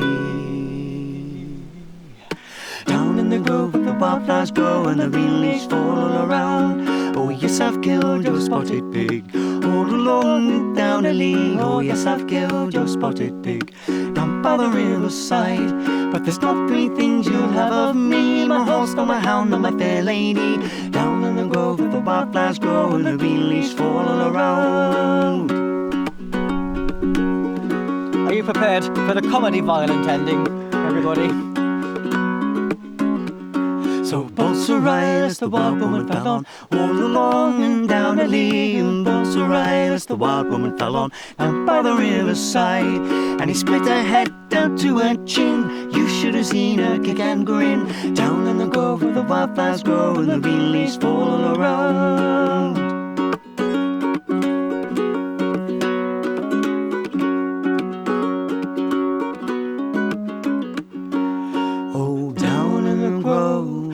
S3: Down in the grove where the wildflowers grow and the green leaves fall all around. Oh yes, I've killed your spotted pig, all along and down a lea. Oh yes, I've killed your spotted pig, down down by the riverside. But there's not three things you'll have of me: my horse, nor my hound, nor my fair lady. Down in the grove where the wildflowers grow and the green leaves fall all around.
S2: Are you prepared for the comedy violent ending, everybody?
S3: So Bolsoritis, the wild woman fell on, all along and down a lea. And Bolsoritis, the wild woman fell on, down by the riverside. And he split her head down to her chin. You should have seen her kick and grin. Down in the grove where the wildflowers grow and the green leaves fall all around.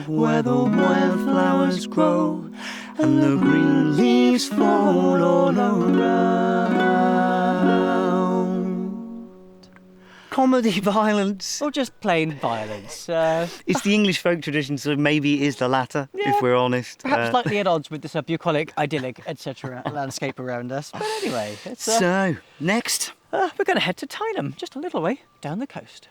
S3: Where the wildflowers grow and the green leaves fall all around. Comedy violence.
S2: Or just plain violence.
S1: It's the English folk tradition, so maybe it is the latter,
S2: Yeah.
S1: if we're honest.
S2: Perhaps slightly at odds with this bucolic, idyllic, etc. landscape around us. But anyway, it's,
S1: So, next.
S2: we're going to head to Tyneham, just a little way down the coast.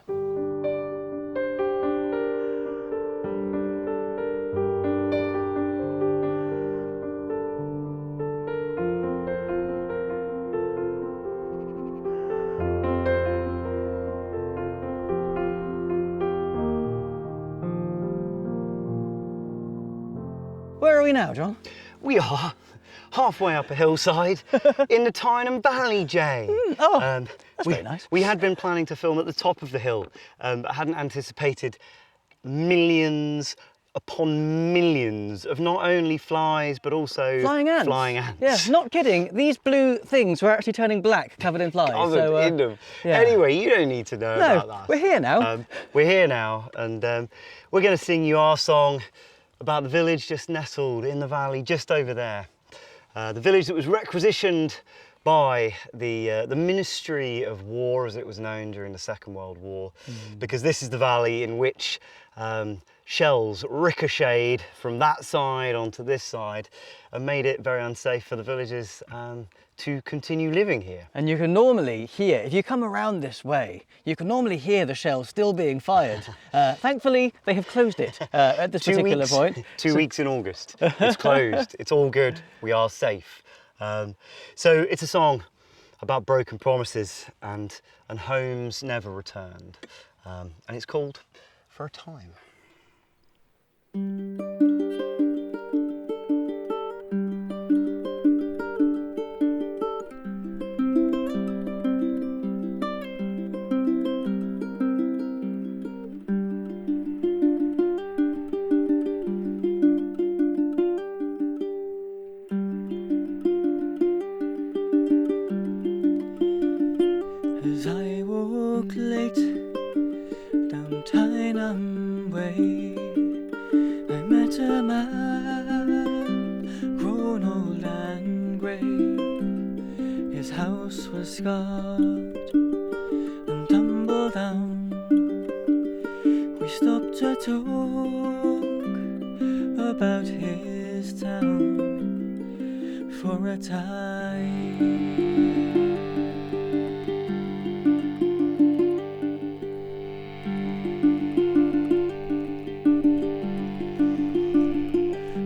S2: Where are we now, John?
S1: We are halfway up a hillside in the Tyneham Valley, Jay.
S2: That's
S1: we,
S2: very nice.
S1: We had been planning to film at the top of the hill, but hadn't anticipated millions upon millions of not only flies, but also
S2: Flying ants. Yeah, not kidding. These blue things were actually turning black, covered in flies.
S1: Covered in them.
S2: yeah.
S1: Anyway, you don't need to know about that.
S2: We're here now.
S1: We're here now, and we're going to sing you our song about the village just nestled in the valley, just over there. The village that was requisitioned by the Ministry of War, as it was known during the Second World War, because this is the valley in which shells ricocheted from that side onto this side and made it very unsafe for the villagers to continue living here.
S2: And you can normally hear, if you come around this way, you can normally hear the shells still being fired. Thankfully, they have closed it at this particular point.
S1: 2 weeks in August. It's closed. It's all good. We are safe. So it's a song about broken promises and homes never returned. And it's called For a Time.
S3: As I walk late down Tyneham Way, I met a man grown old and grey. His house was scarred and tumble down. We stopped to talk about his town for a time.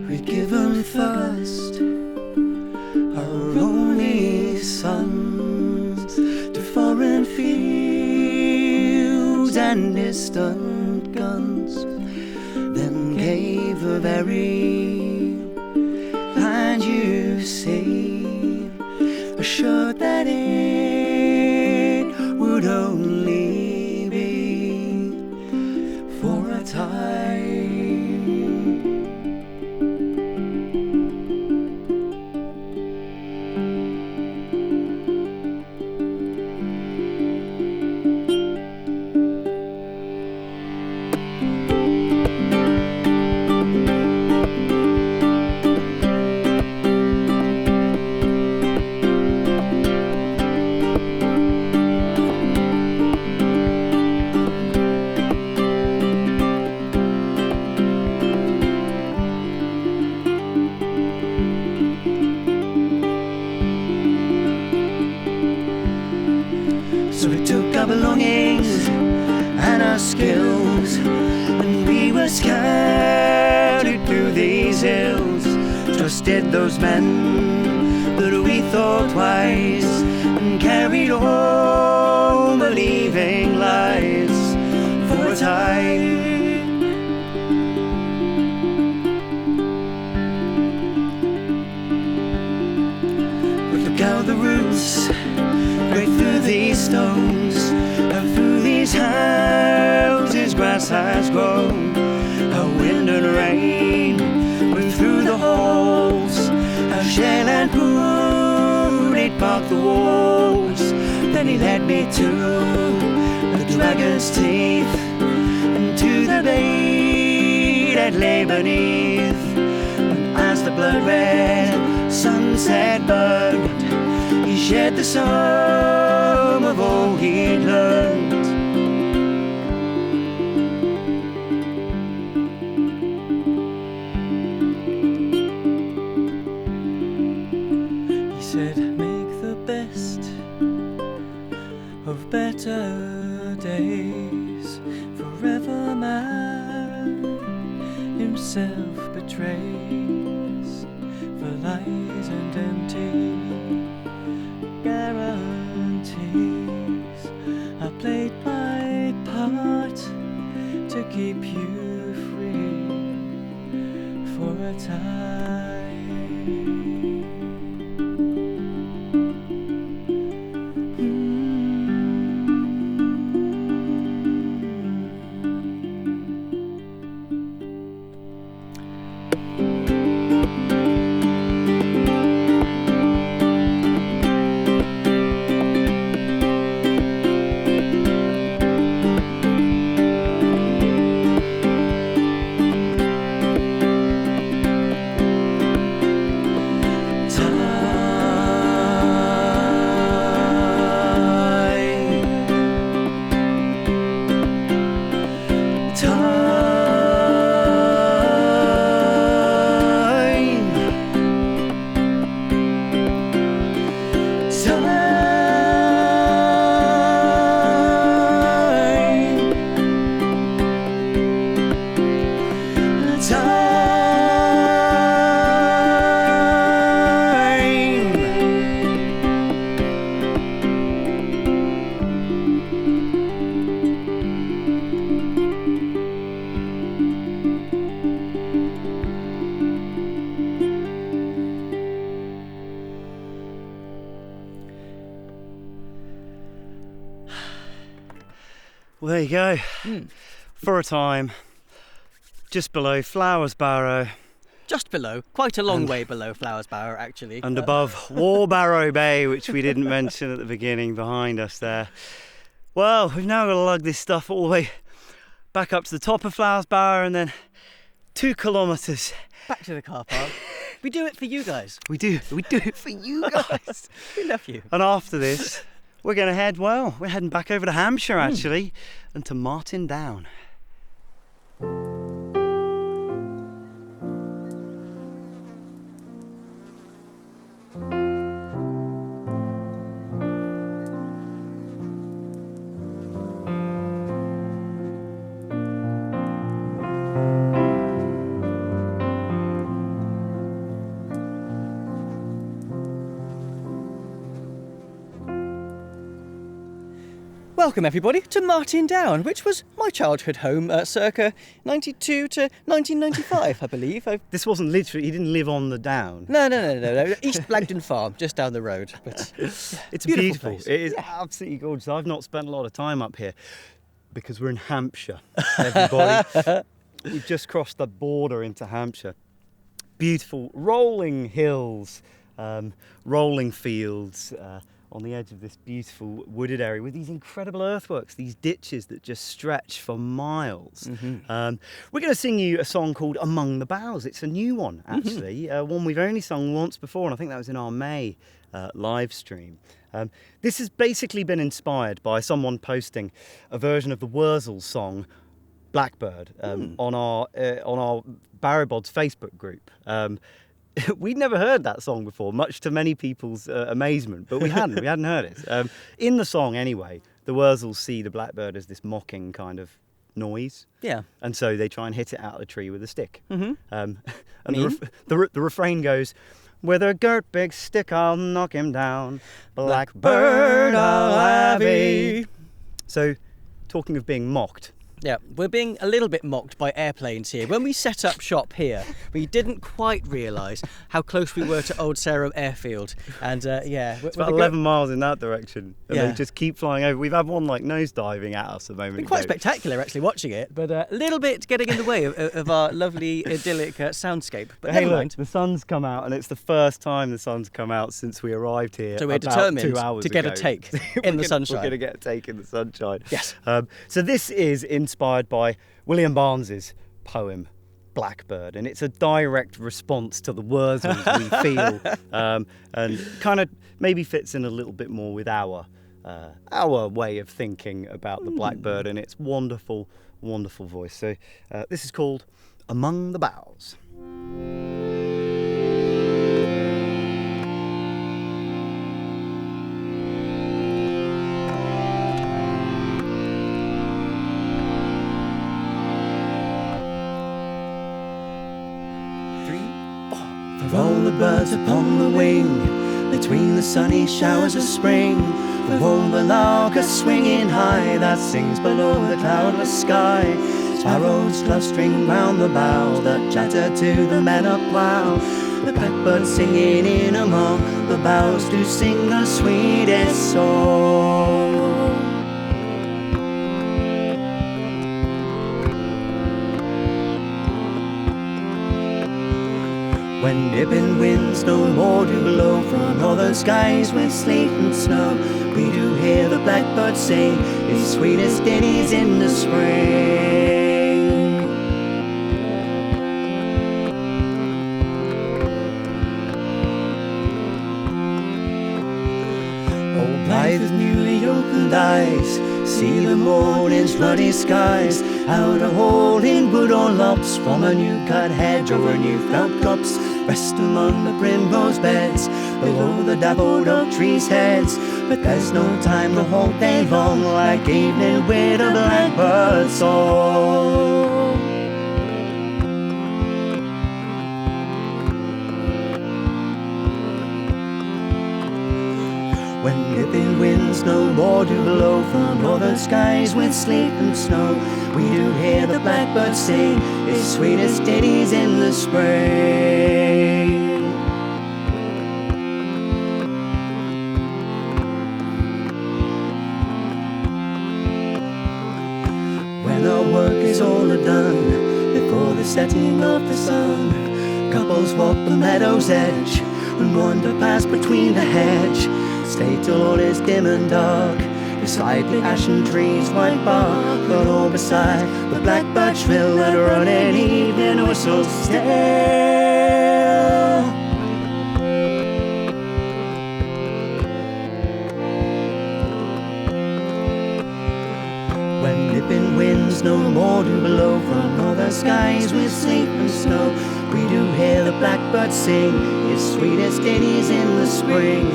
S3: We'd given first our only sons to foreign fields and distant guns, then gave the very land you see, assured that it would only be for a time. skills, and we were scattered through these hills. Trusted those men that we thought wise, and carried home believing lies for a time. But look out the roots, break through these stones, and through these houses grass has grown. How wind and rain went through the halls, how shell and pool it barked the walls. Then he led me to the dragon's teeth, and to the bay that lay beneath. And as the blood-red sunset burned, he shared the sum of all he'd learned. He said, make the best of better days. Forever man himself betrays for lies and empty guarantees. I played my part to keep you free for a time.
S1: Well, there you go. For a time, just below Flowers Barrow
S2: Just below, quite a long way below Flowers Barrow, actually.
S1: and above Warbarrow Bay, which we didn't mention at the beginning, behind us there. Well, we've now got to lug this stuff all the way back up to the top of Flowers Barrow and then 2 kilometres.
S2: Back to the car park. We do it for you guys.
S1: We do it for you guys.
S2: We love you.
S1: And after this, we're going to we're heading back over to Hampshire actually, and to Martin Down.
S2: Welcome everybody to Martin Down, which was my childhood home circa 92 to 1995, I believe.
S1: This wasn't literally, he didn't live on the down.
S2: No. East Blagden Farm, just down the road. But
S1: It's
S2: beautiful
S1: beautiful.
S2: place.
S1: It is absolutely gorgeous. I've not spent a lot of time up here because we're in Hampshire, everybody. We've just crossed the border into Hampshire. Beautiful rolling hills, rolling fields, on the edge of this beautiful wooded area with these incredible earthworks, these ditches that just stretch for miles. We're going to sing you a song called Among the Boughs. It's a new one, actually, one we've only sung once before, and I think that was in our May live stream. This has basically been inspired by someone posting a version of the Wurzels song Blackbird on our Barrowbods Facebook group. We'd never heard that song before, much to many people's amazement, but we hadn't heard it. In the song anyway, the Wurzels see the blackbird as this mocking kind of noise.
S2: Yeah.
S1: And so they try and hit it out of the tree with a stick.
S2: Mm-hmm.
S1: And
S2: Mean?
S1: the refrain goes, with a girt big stick I'll knock him down, blackbird I'll have he. So, talking of being mocked,
S2: Yeah, we're being a little bit mocked by airplanes here. When we set up shop here, we didn't quite realise how close we were to Old Sarum Airfield. And
S1: it's about 11 miles in that direction, and
S2: Yeah.
S1: they just keep flying over. We've had one like nose diving at us a moment
S2: been quite
S1: ago.
S2: spectacular actually watching it, but a little bit getting in the way of our lovely idyllic soundscape. But
S1: Hey,
S2: never
S1: look,
S2: mind.
S1: the sun's come out, and it's the first time the sun's come out since we arrived here.
S2: So we're
S1: about
S2: determined
S1: 2 hours
S2: to get a
S1: ago.
S2: take
S1: We're
S2: in the
S1: gonna-
S2: sunshine.
S1: We're going to get a take in the sunshine.
S2: Yes.
S1: So this is inspired by William Barnes's poem Blackbird, and it's a direct response to the Wordsworth we feel, and kind of maybe fits in a little bit more with our way of thinking about the blackbird and its wonderful, wonderful voice. So this is called Among the Boughs.
S3: For all the birds upon the wing, between the sunny showers of spring, for all the lark a swinging high that sings below the cloudless sky, sparrows clustering round the boughs that chatter to the meadow plough, the blackbird singing in among the boughs to sing the sweetest song. When nipping winds no more do blow from northern skies with sleet and snow, we do hear the blackbird sing his sweetest ditties in the spring. Oh, blithe with newly opened eyes, see the morning's ruddy skies, out a hole in wood or lops, from a new cut hedge over new felt copse, rest among the primrose beds, below the dappled oak trees' heads. But there's no time the whole day long, like evening with a blackbird's song. When nipping winds no more do blow from northern skies with sleet and snow, we do hear the blackbird sing his sweetest ditties in the spring. When our work is all done, before the setting of the sun, couples walk the meadow's edge and wander past between the hedge. Stay till all is dim and dark, beside the ashen trees' white bark, but all beside the blackbird shrill that running evening whistle still. When nipping winds no more do blow from northern skies with sleet and snow, we do hear the blackbird sing his sweetest ditties in the spring.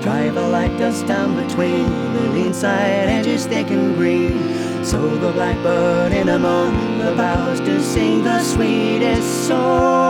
S3: Drive a light dust down between the lean side edges thick and green, so the blackbird in among the boughs to sing the sweetest song.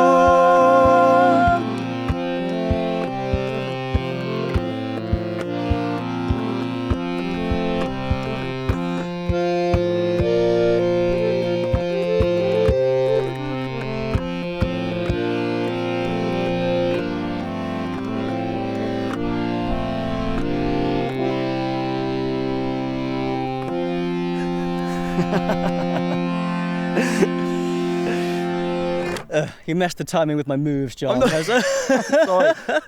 S2: You messed the timing with my moves, John.
S1: Sorry,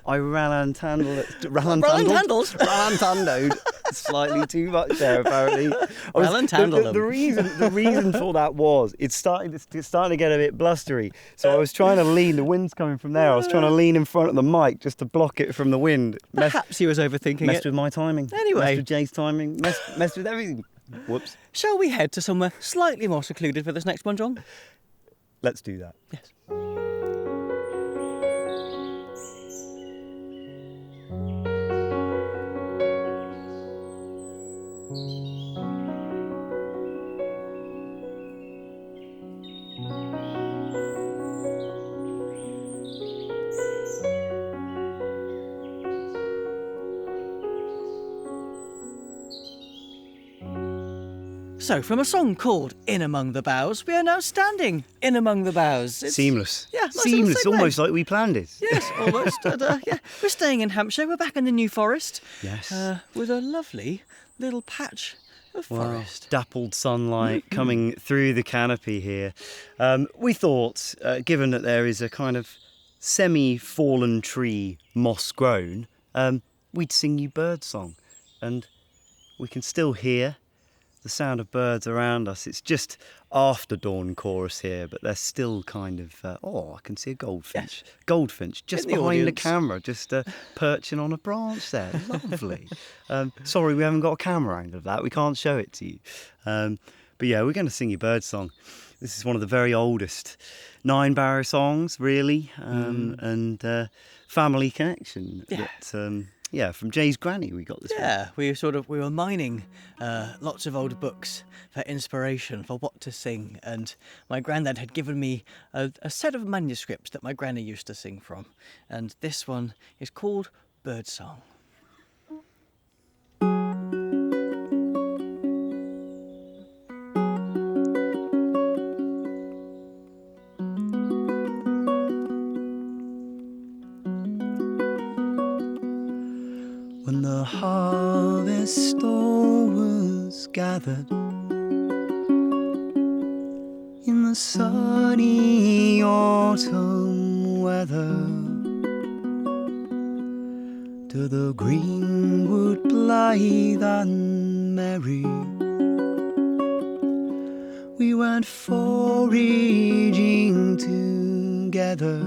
S1: I rallantandled slightly too much there. Apparently,
S2: Rallantandled
S1: the reason for that was it's starting to get a bit blustery. So I was trying to lean. The wind's coming from there. I was trying to lean in front of the mic just to block it from the wind.
S2: Perhaps he was overthinking
S1: Messed
S2: it.
S1: with my timing.
S2: Anyway.
S1: Messed with Jay's timing. Messed with everything. Whoops.
S2: Shall we head to somewhere slightly more secluded for this next one, John?
S1: Let's do that.
S2: Yes. So, from a song called In Among the Boughs, we are now standing in among the boughs.
S1: Seamless.
S2: Yeah, nice little
S1: Seamless,
S2: segue.
S1: almost like we planned it.
S2: Yes, almost. And, yeah, we're staying in Hampshire. We're back in the New Forest.
S1: Yes.
S2: With a lovely little patch of forest.
S1: Dappled sunlight coming through the canopy here. We thought, given that there is a kind of semi-fallen tree, moss grown, we'd sing you birdsong. And we can still hear the sound of birds around us. It's just after dawn chorus here, but they're still kind of, I can see a goldfinch.
S2: Yes.
S1: Goldfinch just
S2: In the
S1: behind the
S2: audience.
S1: camera, just perching on a branch there. Lovely. Sorry, we haven't got a camera angle of that. We can't show it to you. But yeah, we're going to sing you birdsong. This is one of the very oldest Nine-Barrow songs, really, and family connection.
S2: Yeah.
S1: That, from Jay's granny we got this one.
S2: Yeah, we were mining lots of old books for inspiration for what to sing, and my granddad had given me a set of manuscripts that my granny used to sing from, and this one is called Birdsong.
S3: When the harvest all was gathered in the sunny autumn weather, to the greenwood blithe and merry, we went foraging together.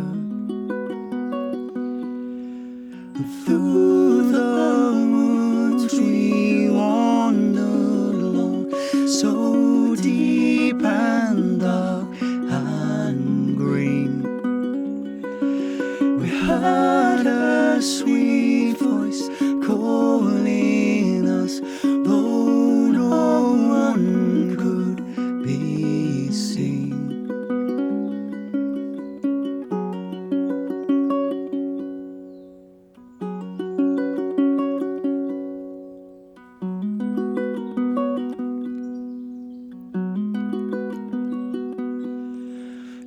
S3: Through the woods we wandered along, so deep and dark and green. We heard a sweet voice calling us, though no one could be seen.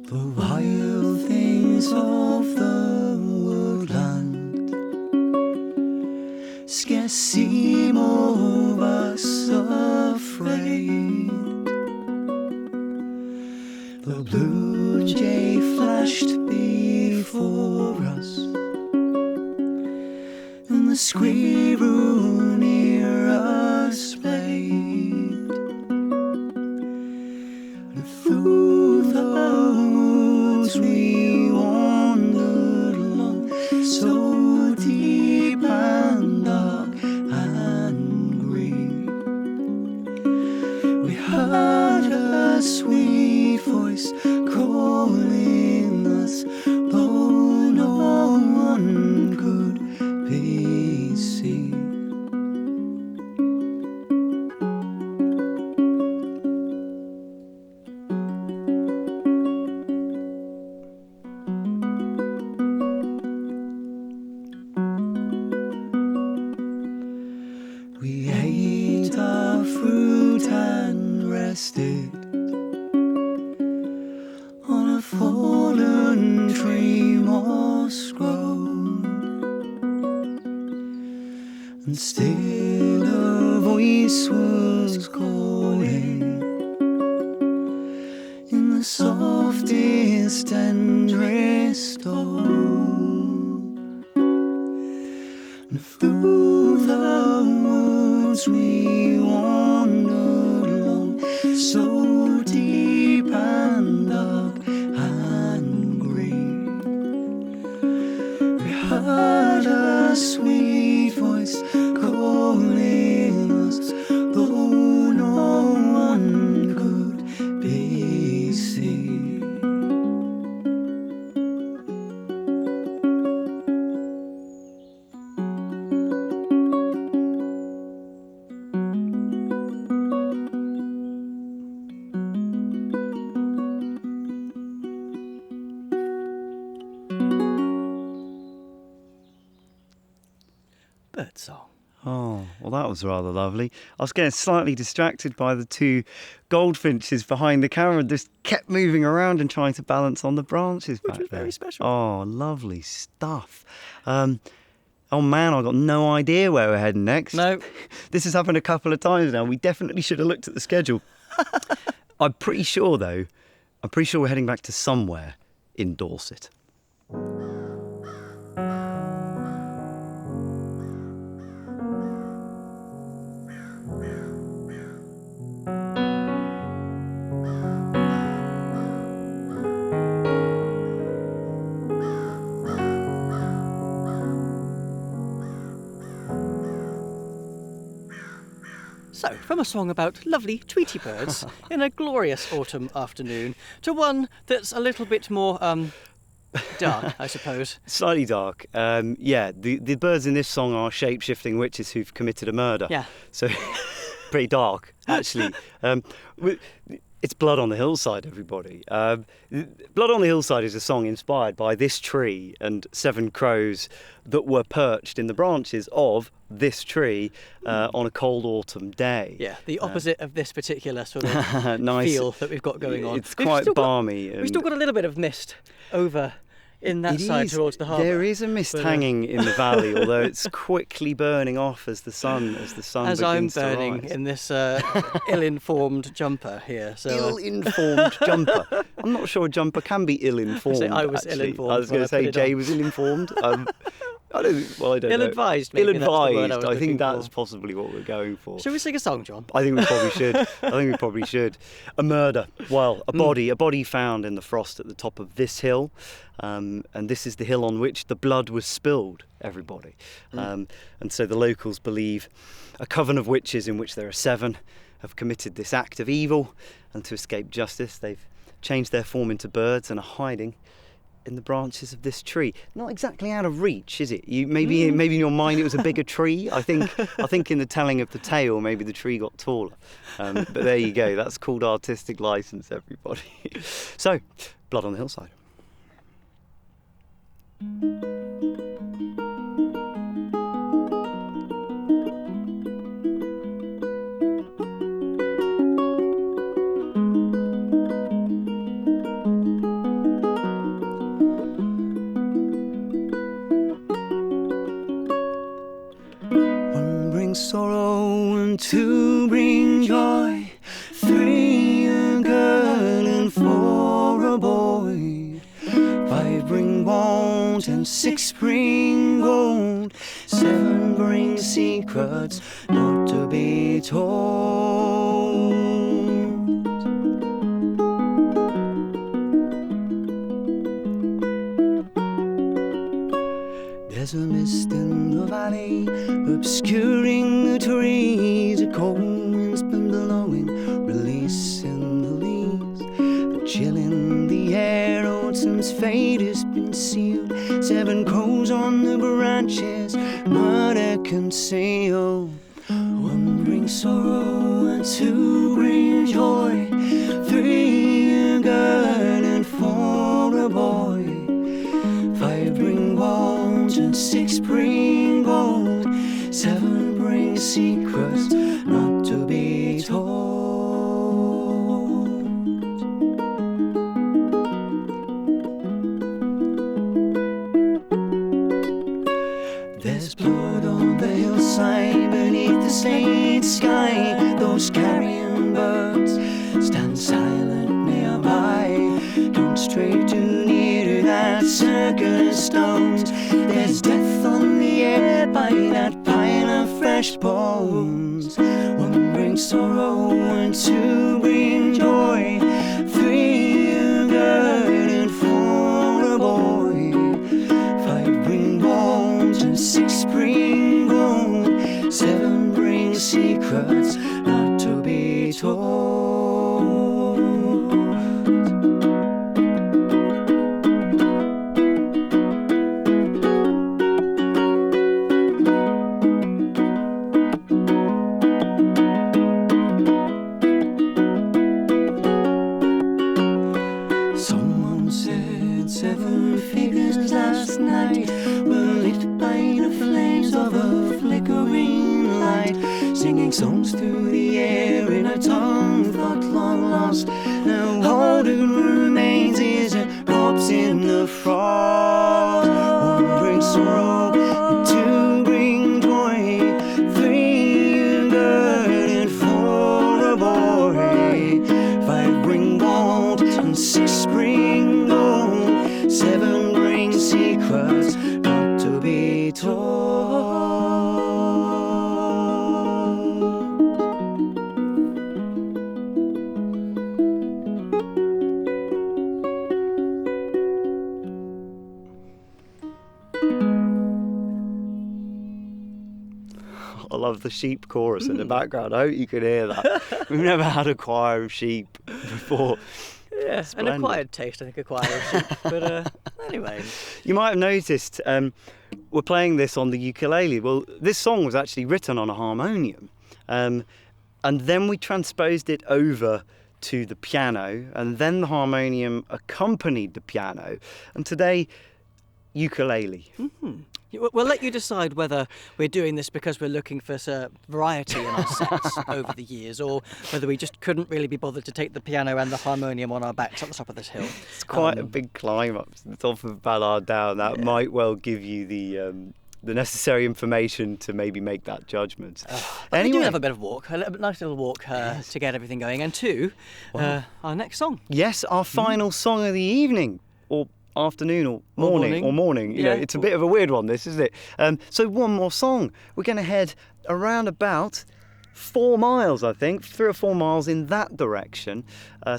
S3: The wild things of the woodland scarce seem of us afraid. The blue jay flashed before us, and the squirrel near us played. And through the woods we wandered along, so deep and dark and green. We heard a sweet voice calling us, though no one could be seen. We ate our fruit and rested on a fallen tree moss grown, and still a voice was calling in the softest, tenderest tone. And through the woods we wandered along, so deep and dark and green. We heard a sweet voice calling us, though no one could be seen.
S2: Birdsong.
S1: Oh, well, that was rather lovely. I was getting slightly distracted by the two goldfinches behind the camera, just kept moving around and trying to balance on the branches back
S2: was
S1: there.
S2: very special.
S1: Oh, lovely stuff. Oh man, I've got no idea where we're heading next.
S2: No.
S1: This has happened a couple of times now. We definitely should have looked at the schedule. I'm pretty sure we're heading back to somewhere in Dorset.
S2: So, from a song about lovely Tweety birds in a glorious autumn afternoon to one that's a little bit more dark, I suppose.
S1: Slightly dark. The birds in this song are shape-shifting witches who've committed a murder.
S2: Yeah.
S1: So, pretty dark, actually. It's Blood on the Hillside, everybody. Blood on the Hillside is a song inspired by this tree and 7 crows that were perched in the branches of this tree on a cold autumn day.
S2: Yeah, the opposite of this particular sort of
S1: nice.
S2: feel that we've got going on.
S1: It's quite balmy.
S2: We've still got a little bit of mist over in that side towards the harbour.
S1: There is a mist hanging in the valley, although it's quickly burning off as the sun
S2: as
S1: begins
S2: I'm
S1: to
S2: burning
S1: rise.
S2: in this ill-informed jumper here. So
S1: Ill-informed jumper. I'm not sure a jumper can be ill-informed.
S2: I was
S1: actually.
S2: ill-informed
S1: I was
S2: when
S1: going
S2: I
S1: to say
S2: put it
S1: Jay
S2: on.
S1: was ill-informed. I don't know.
S2: Ill-advised, maybe, that's the word I
S1: Ill-advised.
S2: was
S1: I
S2: looking
S1: think that's
S2: for.
S1: possibly what we're going for.
S2: Shall we sing a song, John?
S1: I think we probably should. A murder. Well, a body found in the frost at the top of this hill. And this is the hill on which the blood was spilled, everybody. And so the locals believe a coven of witches in which there are 7 have committed this act of evil, and to escape justice they've changed their form into birds and are hiding in the branches of this tree. Not exactly out of reach, is it? Maybe in your mind it was a bigger tree. I think in the telling of the tale maybe the tree got taller. But there you go. That's called artistic license, everybody. So, Blood on the Hillside.
S3: One brings sorrow and 2 bring joy, 3 a girl and 4 a boy, 5 bring want and 6 bring gold, 7 bring secrets not to be told. There's a mist in the valley, obscuring the trees. A cold wind's been blowing, releasing the leaves. A chill in the air, autumn's fate has been sealed. 7 crows on the branches, murder concealed. 1 brings sorrow and 2 bring joy, 3 a girl and 4 a boy, 5 bring want and 6 bring gold, 7 bring secrets not to be told. There's blood on the hillside beneath the slate sky. Those carrion birds stand silent nearby. Don't stray too near to that circle of stones. There's death on the air by that pile of fresh bones. 1 brings sorrow and 2 bring joy, 3 a girl and 4 a boy, 5 bring want and 6 bring gold, 7 bring secrets not to be told. Someone said 7 figures last night were lit by the flames of a flickering sing songs through the air in a tongue thought long lost. Now all that remains is a corpse in the frost. One brings sorrow, and two bring joy, three a burden for a boy, five bring gold, and six bring gold, seven bring secrets not to be told.
S1: I love the sheep chorus in the background. I hope you can hear that. We've never had a choir of sheep before.
S2: Yeah, an
S1: Splendid.
S2: acquired taste, I think, acquired of sheep. But anyway.
S1: You might have noticed we're playing this on the ukulele. Well, this song was actually written on a harmonium. And then we transposed it over to the piano, and then the harmonium accompanied the piano. And today, ukulele.
S2: We'll let you decide whether we're doing this because we're looking for variety in our sets over the years, or whether we just couldn't really be bothered to take the piano and the harmonium on our backs up the top of this hill.
S1: It's quite a big climb up to the top of Ballard Down. That might well give you the necessary information to maybe make that judgment.
S2: We do have a bit of walk, a nice little walk to get everything going. And our next song.
S1: Yes, our final song of the evening, or afternoon, or morning. You know, it's a bit of a weird one, this, isn't it? So one more song. We're going to head around about 4 miles, I think, 3 or 4 miles in that direction,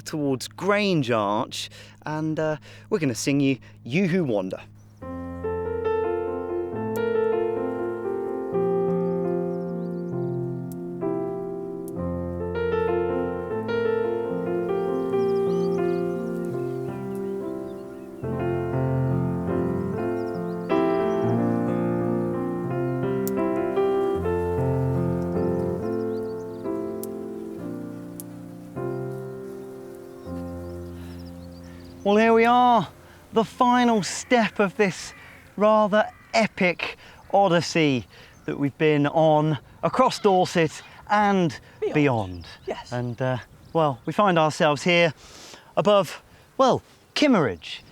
S1: towards Grange Arch, and we're going to sing You Who Wander. Well, here we are, the final step of this rather epic odyssey that we've been on across Dorset and beyond.
S2: Yes.
S1: And, well, we find ourselves here above, well, Kimmeridge.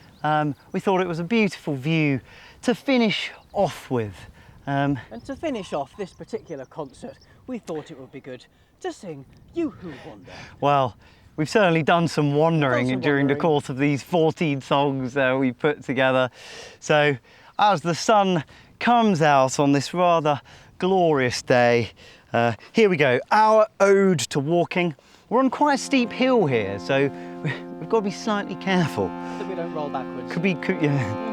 S1: We thought it was a beautiful view to finish off with.
S2: And to finish off this particular concert, we thought it would be good to sing You Who Wander.
S1: Well, we've certainly done some wandering during the course of these 14 songs we put together. So as the sun comes out on this rather glorious day, here we go, our ode to walking. We're on quite a steep hill here, so we've got to be slightly careful.
S2: So we don't roll backwards.
S1: Yeah.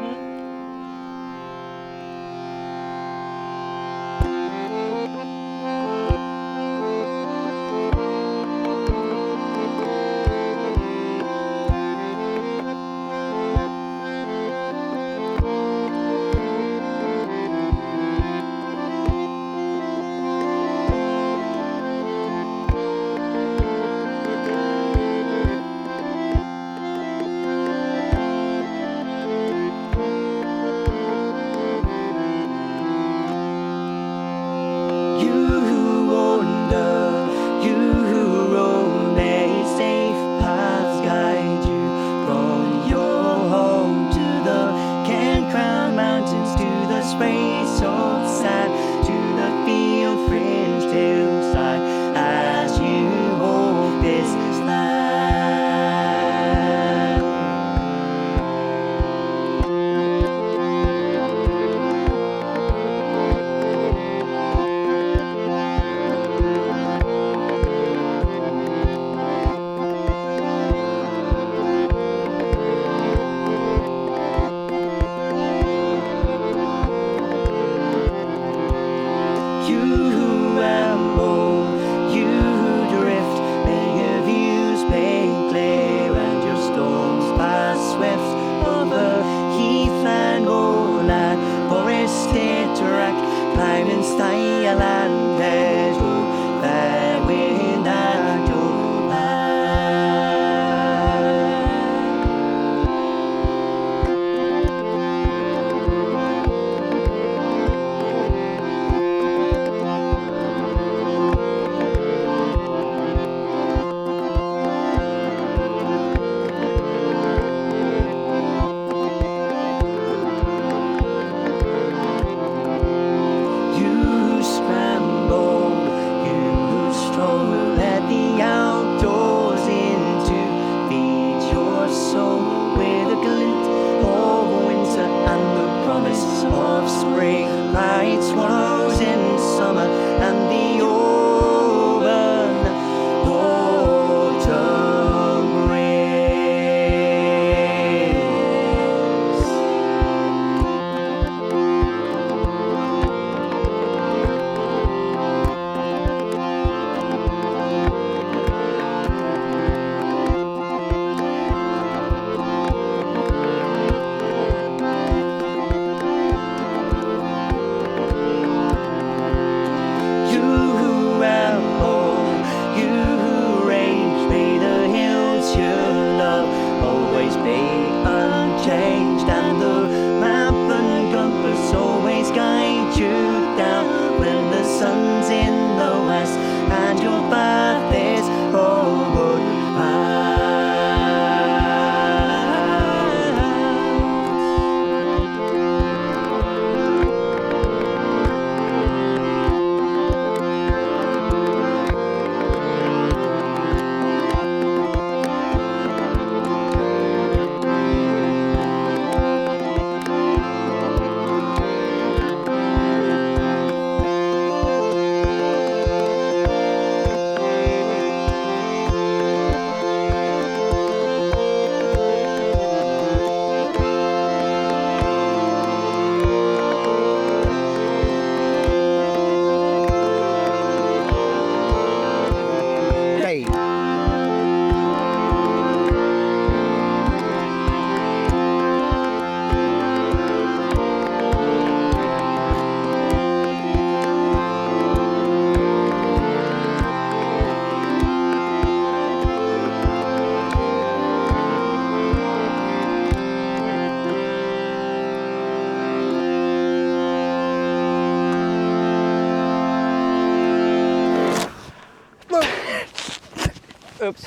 S2: Oops.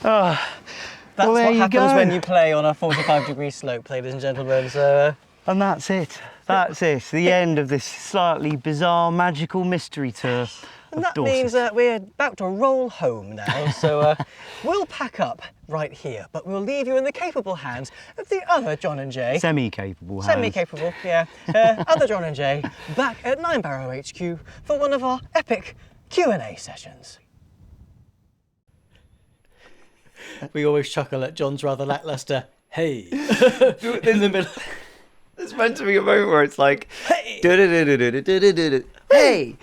S1: Well,
S2: That's
S1: there
S2: what
S1: you
S2: happens
S1: go.
S2: when you play on a 45-degree slope, ladies and gentlemen. So,
S1: And that's it. That's it. The end of this slightly bizarre, magical mystery tour.
S2: and that means we're about to roll home now. So we'll pack up right here, but we'll leave you in the capable hands of the other John and Jay.
S1: Semi-capable hands.
S2: Semi-capable, yeah. Other John and Jay back at Nine Barrow HQ for one of our epic Q&A sessions. We always chuckle at John's rather lacklustre "Hey" in the middle.
S1: It's meant to be a moment where it's like,
S2: Hey!
S1: hey!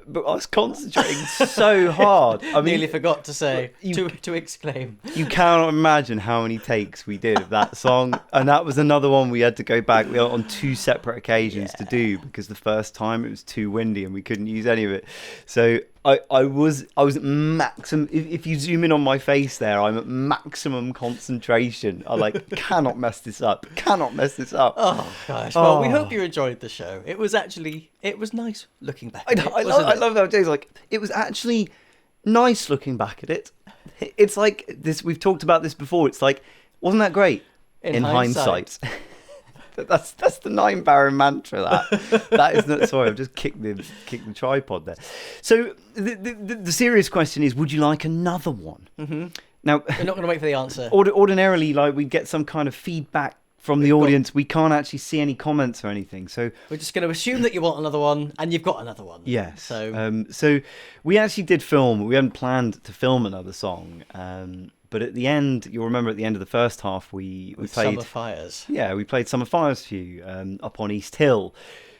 S1: But I was concentrating so hard. I mean,
S2: Nearly forgot to say,
S1: You-
S2: to exclaim.
S1: you cannot imagine how many takes we did of that song. And that was another one we had to go back. We were on 2 separate occasions to do because the first time it was too windy and we couldn't use any of it. So I was at maximum. If you zoom in on my face there, I'm at maximum concentration. I cannot mess this up. Cannot mess this up.
S2: Oh gosh. Well, we
S1: Oh.
S2: hope you enjoyed the show. It was nice looking back.
S1: I,
S2: at it,
S1: I
S2: wasn't
S1: love
S2: it?
S1: how Jay's like, it was actually nice looking back at it. It's like this. We've talked about this before. It's like, wasn't that great?
S2: In
S1: hindsight. That's the Nine Barrow mantra. That is not. Sorry, I've just kicked the tripod there. So the serious question is, would you like another one? Mm-hmm. Now,
S2: We're not going to wait for the answer.
S1: ordinarily, we'd get some kind of feedback from the audience. We can't actually see any comments or anything. So
S2: We're just going to assume that you want another one, and you've got another one.
S1: yes.
S2: So
S1: So we actually did film. We hadn't planned to film another song. But at the end, you'll remember at the end of the first half, we
S2: with
S1: played.
S2: Summer Fires.
S1: Yeah, we played Summer Fires for you up on East Hill.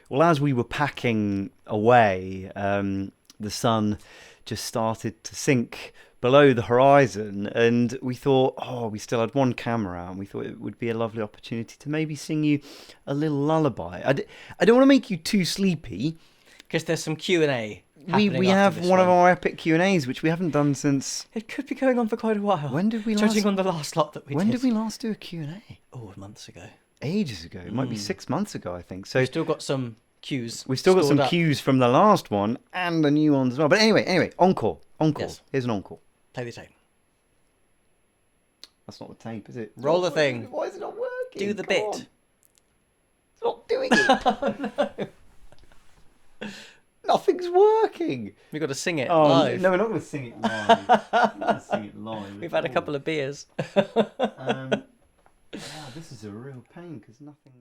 S1: Well, as we were packing away, the sun just started to sink below the horizon, and we thought, we still had one camera out, and we thought it would be a lovely opportunity to maybe sing you a little lullaby. I don't want to make you too sleepy.
S2: Because there's some Q&A.
S1: We have one of our epic Q&As, which we haven't done since...
S2: It could be going on for quite a while.
S1: When did we
S2: Judging
S1: last...
S2: on the last lot that we
S1: When
S2: did.
S1: did we last do a Q&A?
S2: Oh, months ago.
S1: Ages ago. It might be 6 months ago, I think. So
S2: We've still got some cues.
S1: we've still got some
S2: stored up.
S1: cues from the last one and the new ones as well. But anyway, encore.
S2: Yes.
S1: Here's an encore.
S2: Play the tape.
S1: That's not the tape, is it?
S2: Roll the thing.
S1: Why is it not working?
S2: Do the
S1: Come
S2: bit.
S1: on. It's not doing it. Nothing's working.
S2: We've got to sing it
S1: Oh
S2: live.
S1: no, we're not going to sing it live. We're not going to sing it live.
S2: We've had a couple of beers.
S1: This is a real pain because nothing.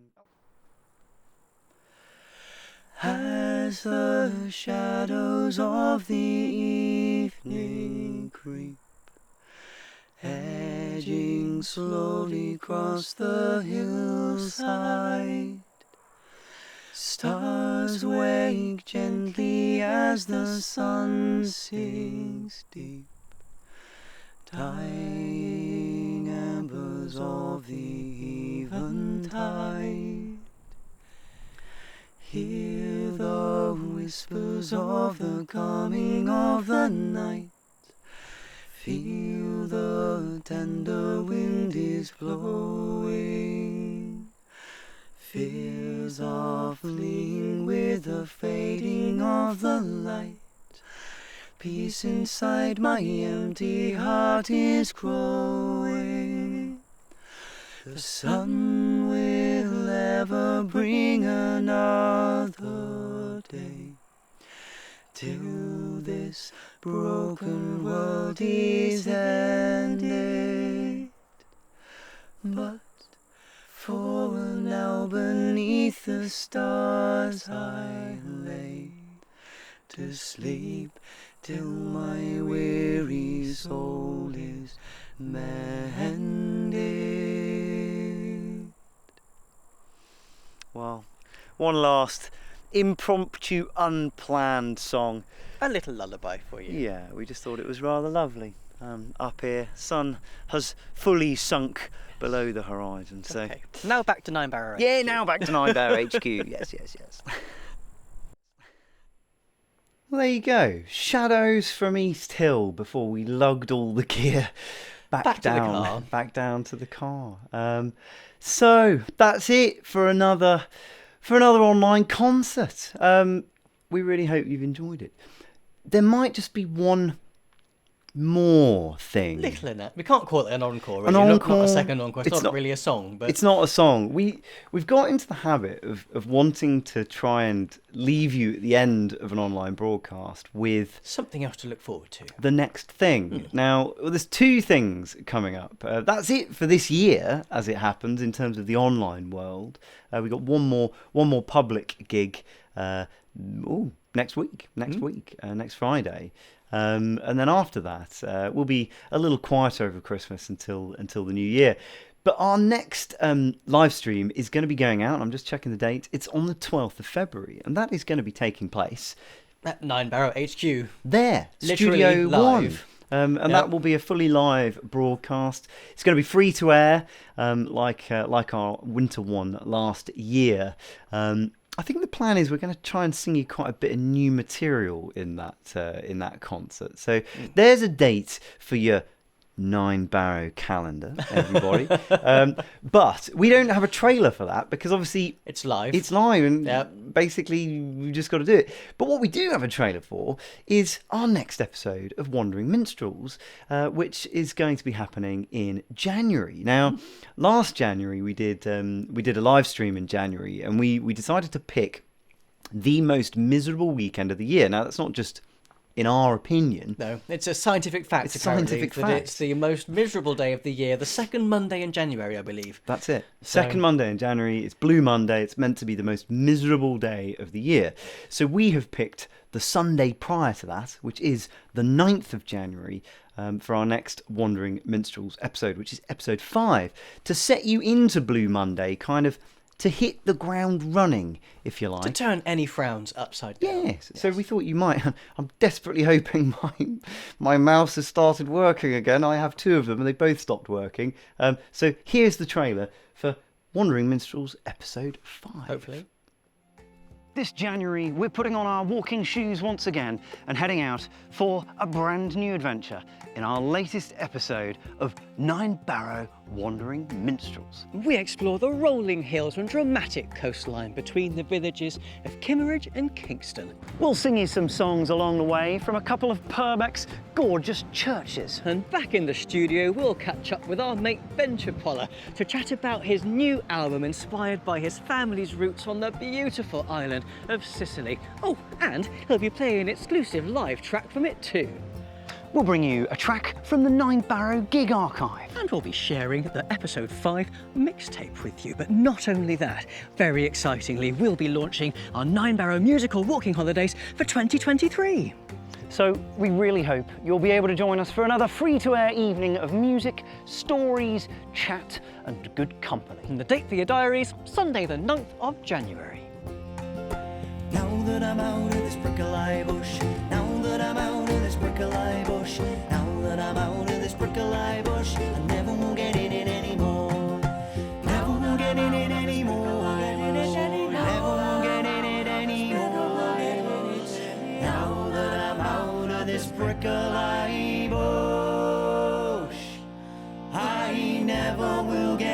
S3: As the shadows of the evening creep, edging slowly across the hillside, stars wake gently as the sun sinks deep, dying embers of the eventide. Hear the whispers of the coming of the night. Feel the tender wind is blowing. Fears are fleeing with the fading of the light. Peace inside my empty heart is growing. The sun will ever bring another day, till this broken world is ended. But for now beneath the stars I lay to sleep, till my weary soul is mended.
S1: Well, one last impromptu, unplanned song.
S2: A little lullaby for you.
S1: Yeah, we just thought it was rather lovely. Up here, sun has fully sunk below the horizon. So
S2: Okay. Now back to Nine Barrow.
S1: yeah, now back to Nine Barrow HQ. Yes. Well, there you go. Shadows from East Hill before we lugged all the gear back
S2: Back to the
S1: down,
S2: car.
S1: back down to the car. So that's it for another online concert. We really hope you've enjoyed it. There might just be one more thing.
S2: Little in it. We can't call it an encore.
S1: An
S2: Really.
S1: encore.
S2: Not a second encore. It's
S1: It's
S2: not
S1: not-
S2: really a song, but
S1: It's not a song. We've got into the habit of wanting to try and leave you at the end of an online broadcast with
S2: something else to look forward to.
S1: the next thing. Now, there's two things coming up. That's it for this year, as it happens, in terms of the online world. We've got one more public gig next week, next Friday. And then after that, we'll be a little quieter over Christmas until the new year. But our next live stream is going to be going out. I'm just checking the date. It's on the 12th of February, and that is going to be taking place
S2: At Nine Barrow HQ.
S1: there,
S2: Literally
S1: Studio
S2: live.
S1: One. And that will be a fully live broadcast. It's going to be free to air, like our winter one last year. I think the plan is we're going to try and sing you quite a bit of new material in that concert. So there's a date for your Nine Barrow calendar, everybody. But we don't have a trailer for that because obviously
S2: It's live.
S1: it's live and basically we've just got to do it. But what we do have a trailer for is our next episode of Wandering Minstrels, which is going to be happening in January. Now, last January we did a live stream in January, and we decided to pick the most miserable weekend of the year. Now, that's not just in our opinion.
S2: No, it's a scientific fact.
S1: It's a
S2: apparently,
S1: scientific
S2: that
S1: fact.
S2: It's the most miserable day of the year, the second Monday in January, I believe.
S1: That's it.
S2: So-
S1: Second Monday in January. It's Blue Monday. It's meant to be the most miserable day of the year. So we have picked the Sunday prior to that, which is the 9th of January, for our next Wandering Minstrels episode, which is episode 5, to set you into Blue Monday, kind of to hit the ground running, if you like.
S2: To turn any frowns upside down.
S1: Yes. So we thought you might. I'm desperately hoping my mouse has started working again. I have two of them and they both stopped working. So here's the trailer for Wandering Minstrels episode 5.
S2: Hopefully.
S4: This January, we're putting on our walking shoes once again and heading out for a brand new adventure in our latest episode of Nine Barrow Wandering Minstrels.
S5: We explore the rolling hills and dramatic coastline between the villages of Kimmeridge and Kingston.
S4: We'll sing you some songs along the way from a couple of Purbeck's gorgeous churches.
S5: And back in the studio, we'll catch up with our mate Ben Chipolla to chat about his new album inspired by his family's roots on the beautiful island of Sicily. Oh, and he'll be playing an exclusive live track from it too.
S4: We'll bring you a track from the Nine Barrow Gig Archive.
S5: And we'll be sharing the episode 5 mixtape with you. But not only that, very excitingly, we'll be launching our Nine Barrow musical walking holidays for 2023.
S4: So we really hope you'll be able to join us for another free-to-air evening of music, stories, chat and good company.
S5: And the date for your diaries, Sunday the 9th of January.
S3: Now that I'm out of this prickly bush, now that I'm out of this prickly bush, now that I'm out of this prickly bush, I never will get in it anymore. Never will get in it anymore. Never will get in it anymore. Now that I'm out of this prickly bush, I never will get